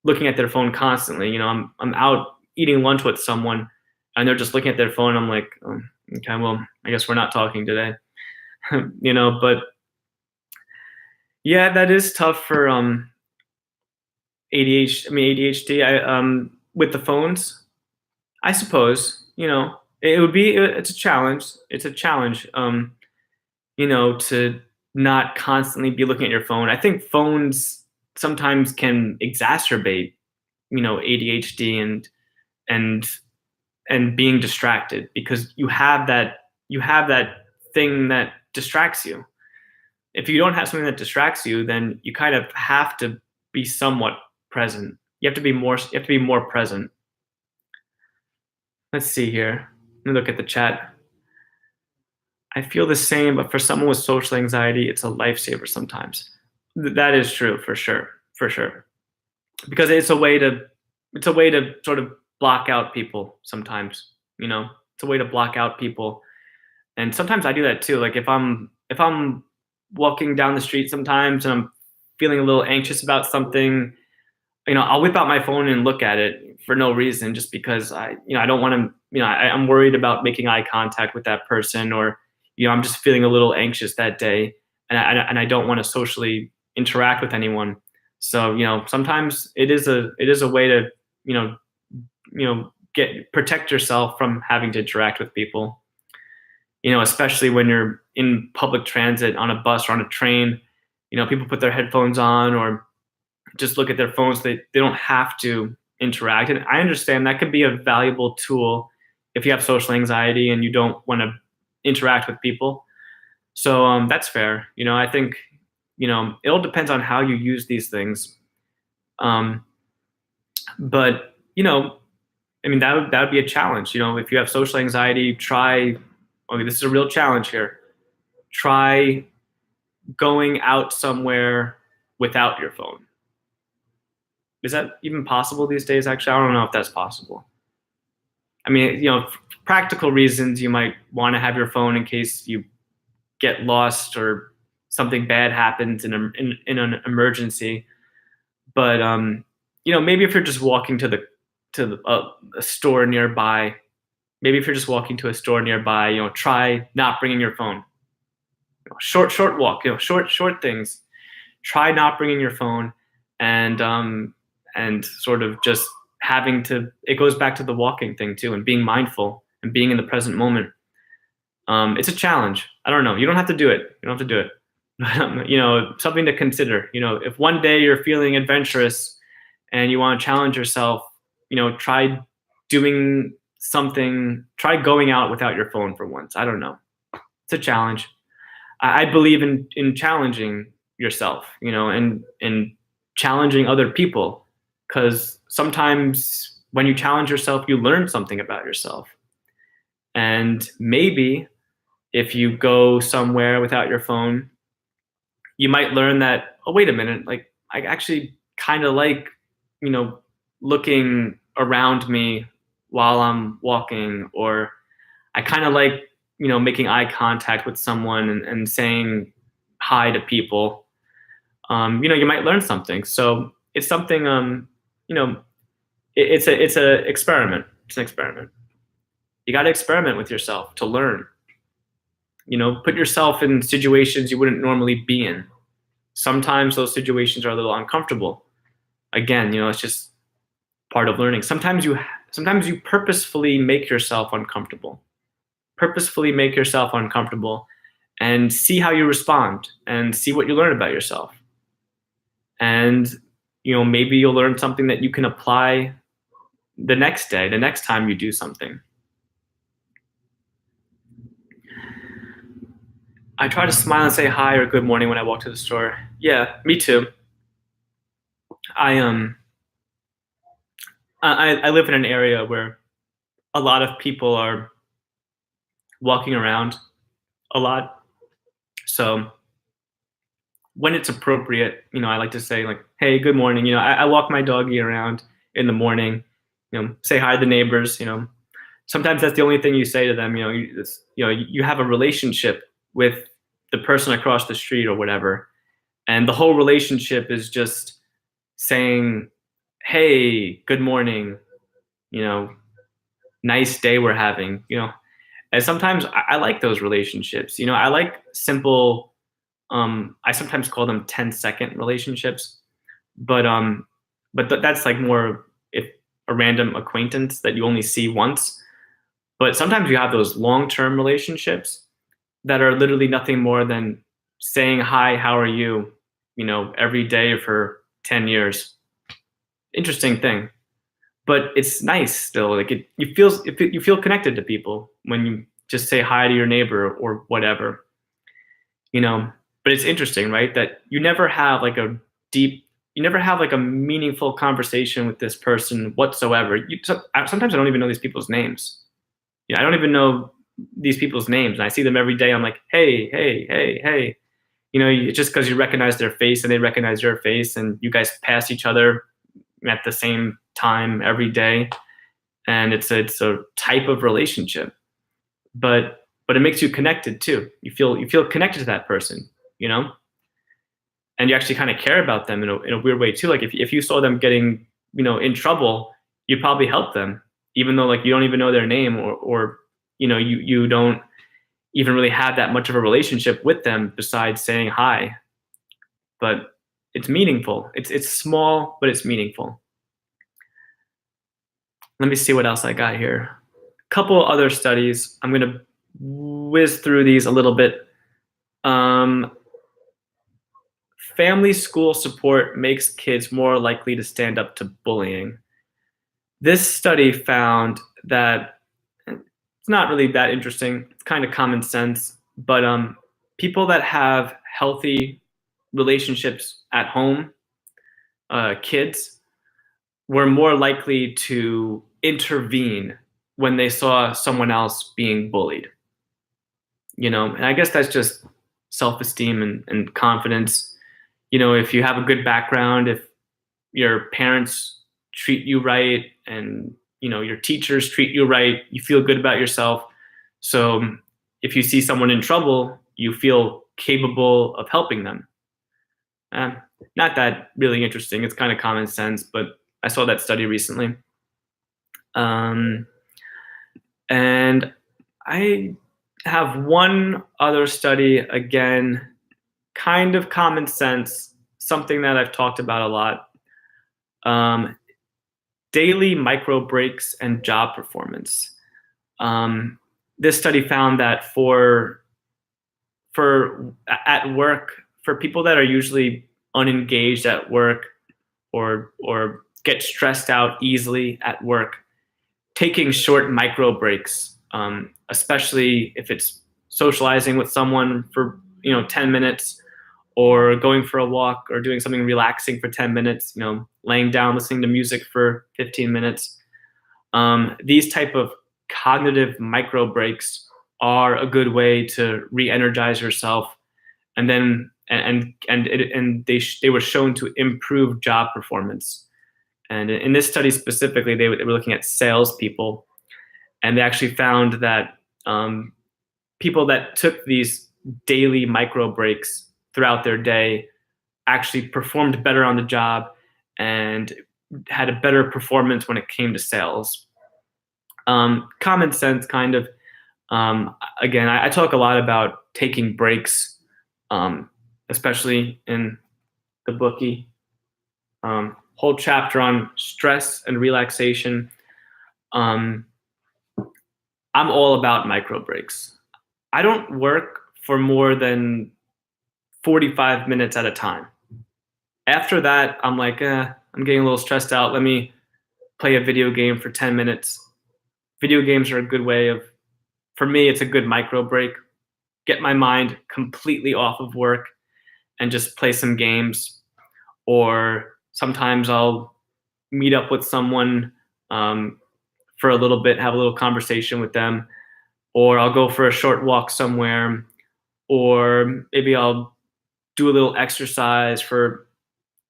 looking at their phone constantly. I'm out eating lunch with someone and they're just looking at their phone. I'm like, oh, okay, well, I guess we're not talking today. But yeah, that is tough for ADHD. With the phones, I suppose, it's a challenge. It's a challenge, to not constantly be looking at your phone. I think phones sometimes can exacerbate, ADHD and and being distracted because you have that thing that distracts you. If you don't have something that distracts you, then you kind of have to be somewhat present. You have to be more present. Let's see here. Let me look at the chat. I feel the same, but for someone with social anxiety, it's a lifesaver sometimes. That is true for sure, for sure. Because it's a way to sort of block out people sometimes, It's a way to block out people. And sometimes I do that too. Like if I'm walking down the street sometimes and I'm feeling a little anxious about something, I'll whip out my phone and look at it for no reason, just because I don't want to, I'm worried about making eye contact with that person, or, I'm just feeling a little anxious that day, and I don't want to socially interact with anyone. So, sometimes it is a way to, protect yourself from having to interact with people. Especially when you're in public transit on a bus or on a train, people put their headphones on or just look at their phones. They don't have to interact. And I understand that could be a valuable tool if you have social anxiety and you don't want to interact with people. So that's fair. I think, it all depends on how you use these things. But, that would be a challenge. If you have social anxiety, okay, this is a real challenge here. Try going out somewhere without your phone. Is that even possible these days? Actually, I don't know if that's possible. I mean, for practical reasons, you might want to have your phone in case you get lost or something bad happens in an emergency. But maybe if you're just walking to a store nearby, try not bringing your phone. Short walk, short things. Try not bringing your phone, and sort of just it goes back to the walking thing too, and being mindful and being in the present moment. It's a challenge. I don't know. You don't have to do it. Something to consider. If one day you're feeling adventurous and you want to challenge yourself, try doing something. Try going out without your phone for once. I don't know. It's a challenge. I believe in challenging yourself, and challenging other people, because sometimes when you challenge yourself, you learn something about yourself. And maybe if you go somewhere without your phone, you might learn that, oh, wait a minute, like I actually kind of like, looking around me while I'm walking, or I kind of like, making eye contact with someone and saying hi to people. You might learn something. So it's something, it's a experiment. It's an experiment. You got to experiment with yourself to learn. Put yourself in situations you wouldn't normally be in. Sometimes those situations are a little uncomfortable. Again, it's just part of learning. Sometimes you purposefully make yourself uncomfortable. Purposefully make yourself uncomfortable and see how you respond and see what you learn about yourself. And maybe you'll learn something that you can apply the next day, the next time you do something. I try to smile and say hi or good morning when I walk to the store. Yeah, me too. I I live in an area where a lot of people are walking around a lot. So when it's appropriate, I like to say like, "Hey, good morning." I walk my doggy around in the morning. Say hi to the neighbors. Sometimes that's the only thing you say to them. You have a relationship with the person across the street or whatever, and the whole relationship is just saying, "Hey, good morning." You know, nice day we're having. And sometimes I like those relationships. I like simple. I sometimes call them 10-second relationships, but that's like more if a random acquaintance that you only see once. But sometimes you have those long-term relationships that are literally nothing more than saying hi, how are you, every day for 10 years. Interesting thing. But it's nice still. Like you feel connected to people when you just say hi to your neighbor or whatever. you know but it's interesting, right, that you never have like a meaningful conversation with this person whatsoever. Sometimes I don't even know these people's names. I don't even know these people's names, and I see them every day. I'm like, hey, hey, hey, hey. Just because you recognize their face and they recognize your face, and you guys pass each other at the same time every day, and it's a type of relationship, but it makes you connected too. You feel connected to that person, you know, and you actually kind of care about them in a weird way too. Like if you saw them getting in trouble, you'd probably help them, even though like you don't even know their name, or you don't even really have that much of a relationship with them besides saying hi. But it's meaningful. It's small, but it's meaningful. Let me see what else I got here. A couple other studies. I'm gonna whiz through these a little bit. Um, Family school support makes kids more likely to stand up to bullying. This study found that it's not really that interesting. It's kind of common sense, but people that have healthy relationships at home, kids, were more likely to intervene when they saw someone else being bullied. And I guess that's just self-esteem and confidence. If you have a good background, if your parents treat you right, and your teachers treat you right, you feel good about yourself. So if you see someone in trouble, you feel capable of helping them. uh, Not that really interesting. It's kind of common sense, but I saw that study recently. um, and I have one other study, again, kind of common sense, something that I've talked about a lot. um, Daily micro breaks and job performance. Um, this study found that for at work, for people that are usually unengaged at work, or get stressed out easily at work, taking short micro breaks, especially if it's socializing with someone for 10 minutes, or going for a walk, or doing something relaxing for 10 minutes, laying down listening to music for 15 minutes. These type of cognitive micro breaks are a good way to re-energize yourself, and then they were shown to improve job performance. And in this study specifically, they were looking at salespeople, and they actually found that people that took these daily micro breaks throughout their day actually performed better on the job and had a better performance when it came to sales. Common sense, kind of. Again, I talk a lot about taking breaks, especially in the bookie. Whole chapter on stress and relaxation. Um, I'm all about micro breaks. I don't work for more than 45 minutes at a time. After that, I'm like, I'm getting a little stressed out. Let me play a video game for 10 minutes. Video games are a good way of, for me, it's a good micro break. Get my mind completely off of work and just play some games. Or sometimes I'll meet up with someone for a little bit, have a little conversation with them, or I'll go for a short walk somewhere, or maybe I'll do a little exercise for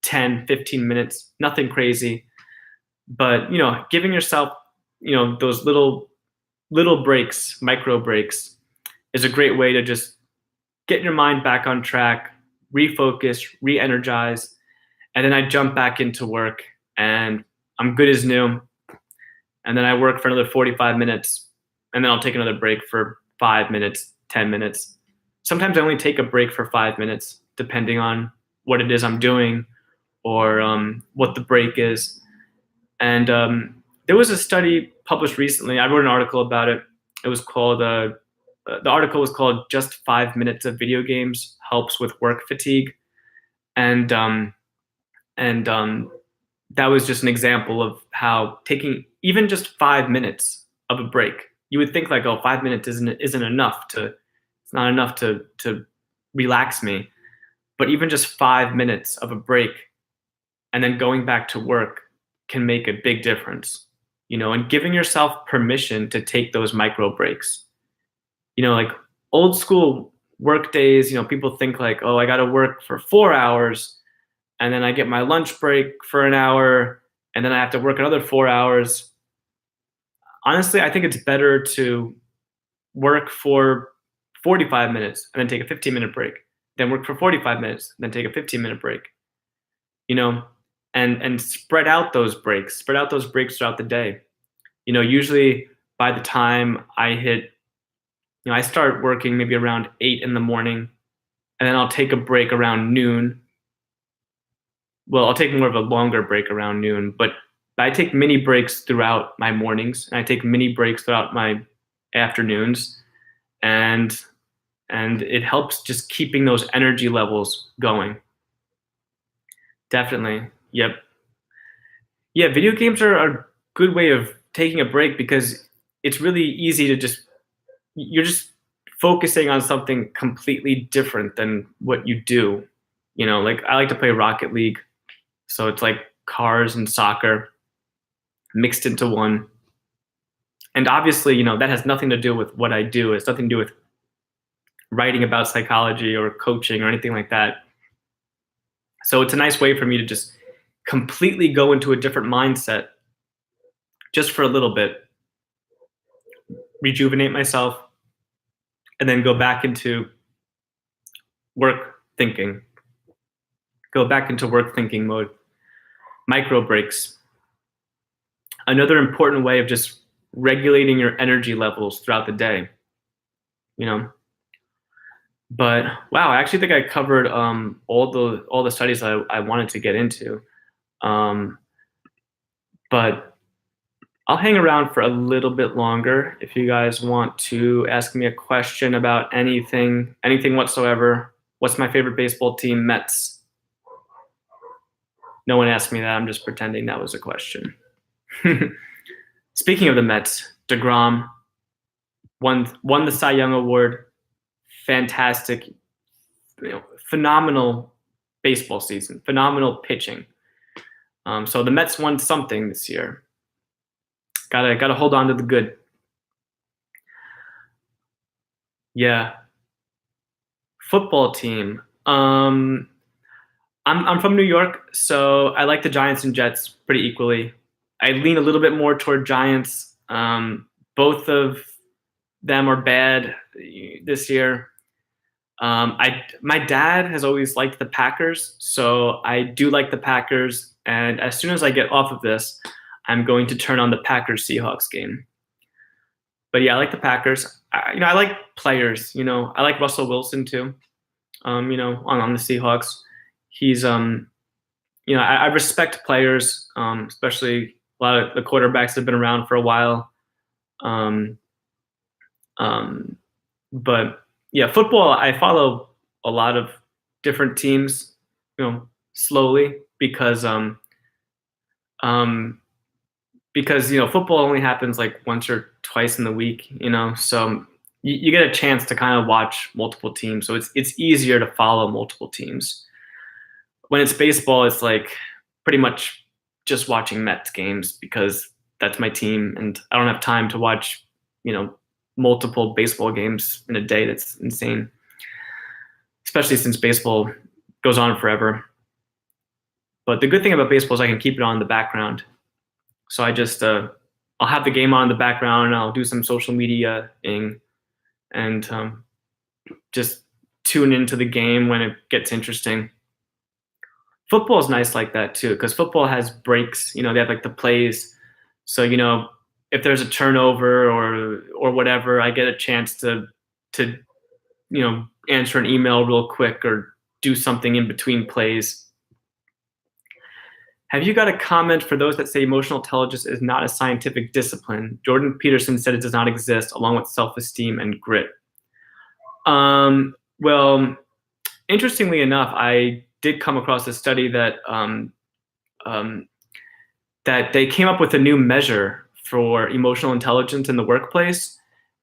10, 15 minutes, nothing crazy. But, giving yourself, those little breaks, micro breaks, is a great way to just get your mind back on track, refocus, re-energize, and then I jump back into work and I'm good as new. And then I work for another 45 minutes, and then I'll take another break for 5 minutes, 10 minutes. Sometimes I only take a break for 5 minutes, depending on what it is I'm doing or what the break is. And there was a study published recently. I wrote an article about it. It was called, the article was called "Just 5 Minutes of Video Games Helps with Work Fatigue." And that was just an example of how taking even just 5 minutes of a break, you would think like, oh, 5 minutes isn't enough it's not enough to relax me. But even just 5 minutes of a break and then going back to work can make a big difference, and giving yourself permission to take those micro breaks. Like old school work days, people think like, oh, I got to work for 4 hours and then I get my lunch break for an hour and then I have to work another 4 hours. Honestly, I think it's better to work for 45 minutes and then take a 15-minute break, then work for 45 minutes, then take a 15-minute break, and spread out those breaks throughout the day. Usually by the time I start working maybe around 8 in the morning, and then I'll take a break around noon. Well, I'll take more of a longer break around noon, but I take mini breaks throughout my mornings, and I take mini breaks throughout my afternoons, and it helps just keeping those energy levels going. Definitely. Yep. Yeah, video games are a good way of taking a break because it's really easy to you're just focusing on something completely different than what you do. Like I like to play Rocket League. So it's like cars and soccer mixed into one. And obviously, that has nothing to do with what I do. It's nothing to do with writing about psychology or coaching or anything like that. So it's a nice way for me to just completely go into a different mindset just for a little bit, rejuvenate myself, and then go back into work thinking. Go back into work thinking mode. Micro breaks. Another important way of just regulating your energy levels throughout the day. But wow, I actually think I covered all the studies I wanted to get into. But I'll hang around for a little bit longer if you guys want to ask me a question about anything whatsoever. What's my favorite baseball team? Mets. No one asked me that. I'm just pretending that was a question. Speaking of the Mets, DeGrom won the Cy Young Award. Fantastic, phenomenal baseball season, phenomenal pitching. So the Mets won something this year. Gotta hold on to the good. Yeah. Football team. I'm from New York, so I like the Giants and Jets pretty equally. I lean a little bit more toward Giants. Both of them are bad this year. My dad has always liked the Packers, so I do like the Packers. And as soon as I get off of this, I'm going to turn on the Packers-Seahawks game. But yeah, I like the Packers. I like players. I like Russell Wilson too. On the Seahawks, he's I respect players, especially a lot of the quarterbacks that have been around for a while. But yeah, football, I follow a lot of different teams, slowly because football only happens like once or twice in the week, so you get a chance to kind of watch multiple teams. So it's easier to follow multiple teams. When it's baseball, it's like pretty much just watching Mets games because that's my team, and I don't have time to watch, multiple baseball games in a day. That's insane, especially since baseball goes on forever. But the good thing about baseball is I can keep it on in the background. So I just I'll have the game on in the background, and I'll do some social media-ing, and just tune into the game when it gets interesting. Football is nice like that too, because football has breaks. They have like the plays. So if there's a turnover or whatever, I get a chance to answer an email real quick or do something in between plays. Have you got a comment for those that say emotional intelligence is not a scientific discipline? Jordan Peterson said it does not exist, along with self-esteem and grit. Well, interestingly enough, I did come across a study that that they came up with a new measure for emotional intelligence in the workplace,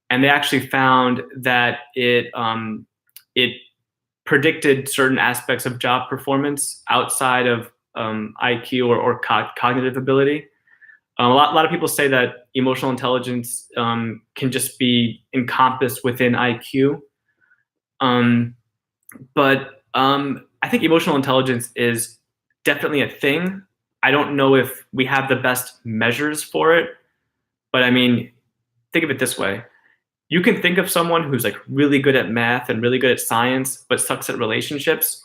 and they actually found that it predicted certain aspects of job performance outside of IQ or cognitive ability. A lot of people say that emotional intelligence can just be encompassed within IQ. But I think emotional intelligence is definitely a thing. I don't know if we have the best measures for it, but I mean, think of it this way. You can think of someone who's like really good at math and really good at science, but sucks at relationships.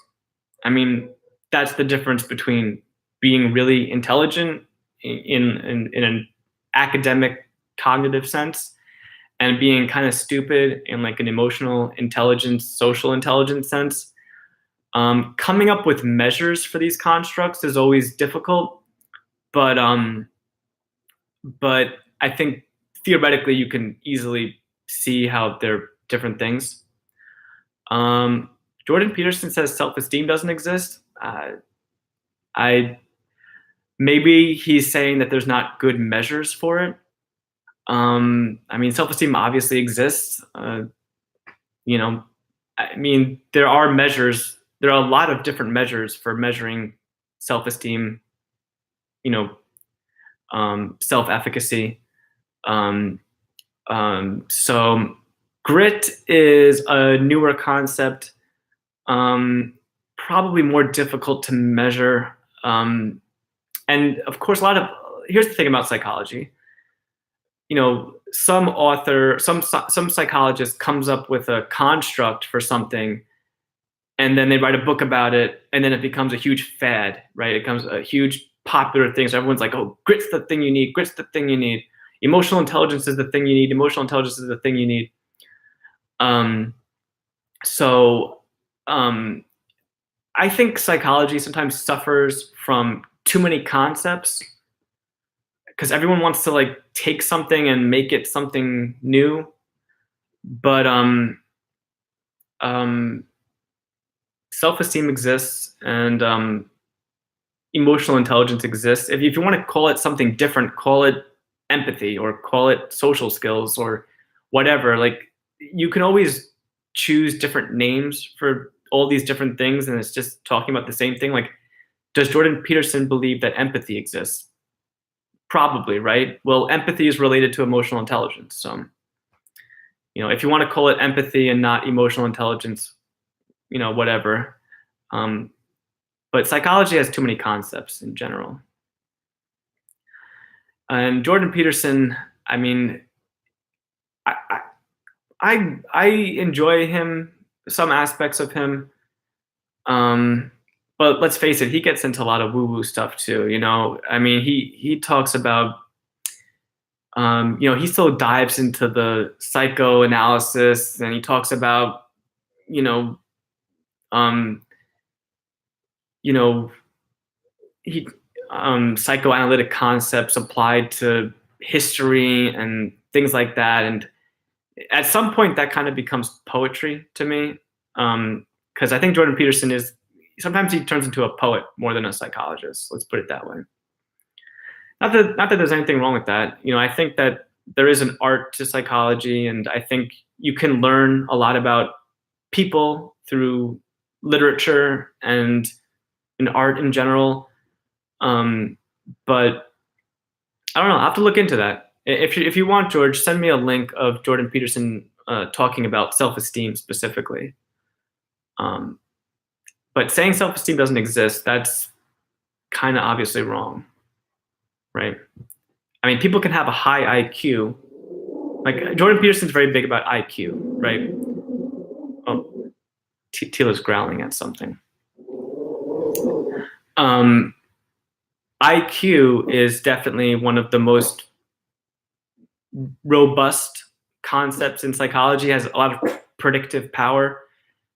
I mean, that's the difference between being really intelligent in an academic cognitive sense and being kind of stupid in like an emotional intelligence, social intelligence sense. Coming up with measures for these constructs is always difficult, but I think theoretically you can easily see how they're different things. Jordan Peterson says self-esteem doesn't exist. Maybe he's saying that there's not good measures for it. I mean, self-esteem obviously exists. I mean, there are measures. There are a lot of different measures for measuring self-esteem. Self-efficacy. So grit is a newer concept, probably more difficult to measure. And of course, here's the thing about psychology. Some psychologist comes up with a construct for something, and then they write a book about it, and then it becomes a huge fad, right? It becomes a huge popular thing. So everyone's like, oh, grit's the thing you need. Grit's the thing you need. Emotional intelligence is the thing you need. Emotional intelligence is the thing you need. I think psychology sometimes suffers from too many concepts because everyone wants to like take something and make it something new. But self-esteem exists, and emotional intelligence exists. If you want to call it something different, call it empathy or call it social skills or whatever. Like, you can always choose different names for all these different things, and it's just talking about the same thing. Like, does Jordan Peterson believe that empathy exists? Probably, right? Well, empathy is related to emotional intelligence. So, if you want to call it empathy and not emotional intelligence, whatever. But psychology has too many concepts in general. And Jordan Peterson, I mean, I enjoy him, some aspects of him. But let's face it, he gets into a lot of woo-woo stuff too. I mean, he talks about, he still dives into the psychoanalysis, and he talks about, psychoanalytic concepts applied to history and things like that. And at some point, that kind of becomes poetry to me, because I think Jordan Peterson sometimes he turns into a poet more than a psychologist. Let's put it that way. Not that there's anything wrong with that. I think that there is an art to psychology, and I think you can learn a lot about people through literature and art in general. But I don't know. I have to look into that. If you want, George, send me a link of Jordan Peterson talking about self-esteem specifically. Um, but saying self-esteem doesn't exist, that's kind of obviously wrong, right? I mean, people can have a high IQ. Like Jordan Peterson's very big about IQ, right? Oh, Tila's growling at something. IQ is definitely one of the most robust concepts in psychology. It has a lot of predictive power.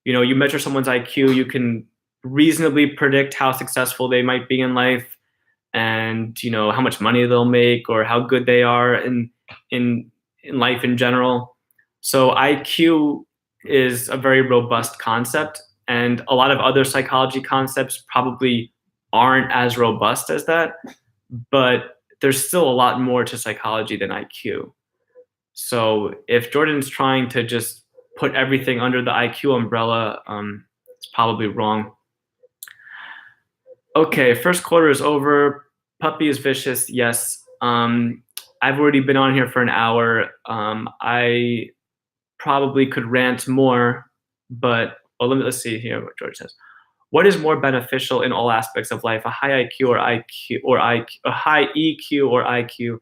You measure someone's IQ, you can reasonably predict how successful they might be in life, and how much money they'll make or how good they are in life in general. So IQ is a very robust concept, and a lot of other psychology concepts probably aren't as robust as that, but there's still a lot more to psychology than IQ. So if Jordan's trying to just put everything under the IQ umbrella, it's probably wrong. Okay, first quarter is over. Puppy is vicious. Yes. I've already been on here for an hour. I probably could rant more, but let's see here what George says. What is more beneficial in all aspects of life, a high IQ or a high EQ or IQ?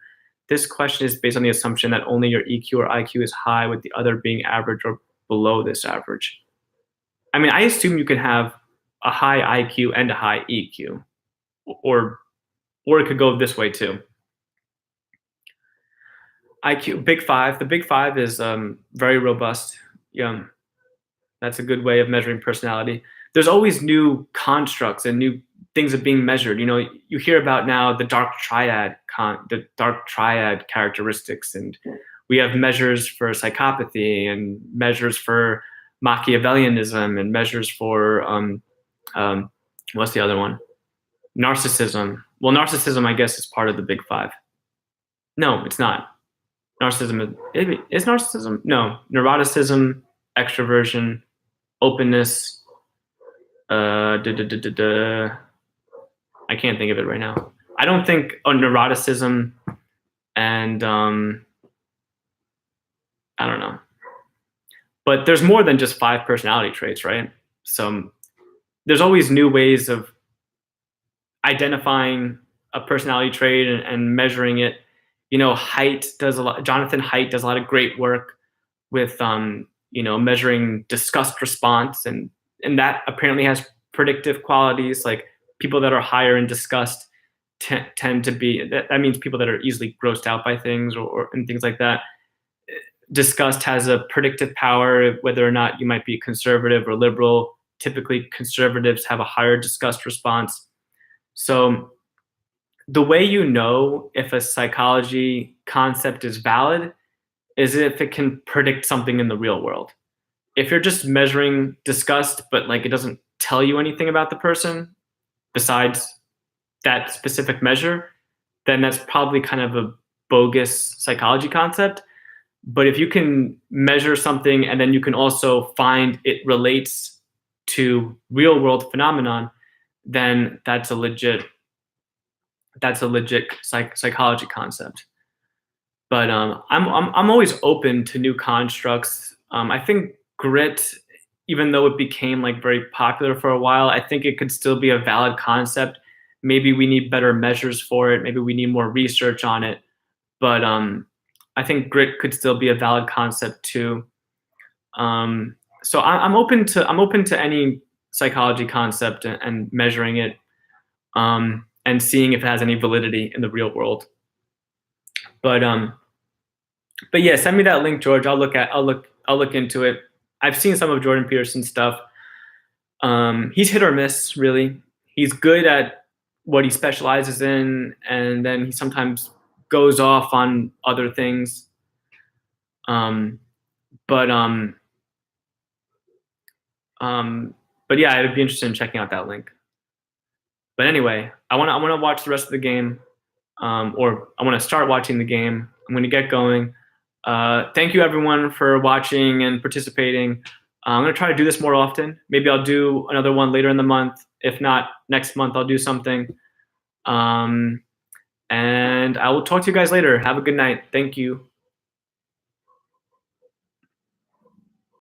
This question is based on the assumption that only your EQ or IQ is high, with the other being average or below this average. I mean, I assume you can have a high IQ and a high EQ, or it could go this way too. IQ, Big Five. The Big Five is very robust. Yeah, that's a good way of measuring personality. There's always new constructs and new things of being measured. You hear about now the dark triad characteristics, and we have measures for psychopathy and measures for Machiavellianism and measures for what's the other one? Narcissism. Well, narcissism, I guess, is part of the Big Five. No, it's not. Narcissism is narcissism? No, neuroticism, extroversion, openness. I can't think of it right now. I don't think neuroticism and I don't know. But there's more than just 5 personality traits, right? So there's always new ways of identifying a personality trait and measuring it. Haidt does a lot. Jonathan Haidt does a lot of great work with measuring disgust response, and that apparently has predictive qualities. Like people that are higher in disgust tend to be. That means people that are easily grossed out by things or and things like that. Disgust has a predictive power, whether or not you might be conservative or liberal. Typically, conservatives have a higher disgust response. So the way you know if a psychology concept is valid is if it can predict something in the real world. If you're just measuring disgust, but like it doesn't tell you anything about the person besides that specific measure, then that's probably kind of a bogus psychology concept. But if you can measure something and then you can also find it relates to real world phenomenon, then that's a legit psychology concept. But I'm always open to new constructs. I think grit, even though it became like very popular for a while, I think it could still be a valid concept. Maybe we need better measures for it. Maybe we need more research on it. But I think grit could still be a valid concept too. So I'm open to any psychology concept and measuring it, and seeing if it has any validity in the real world. But yeah, send me that link, George. I'll look into it. I've seen some of Jordan Peterson's stuff. He's hit or miss, really. He's good at what he specializes in, and then he sometimes goes off on other things. But yeah, I'd be interested in checking out that link. But anyway, I want to watch the rest of the game, or I want to start watching the game. I'm going to get going. Thank you everyone for watching and participating. I'm going to try to do this more often. Maybe I'll do another one later in the month. If not, next month I'll do something. And I will talk to you guys later. Have a good night. Thank you.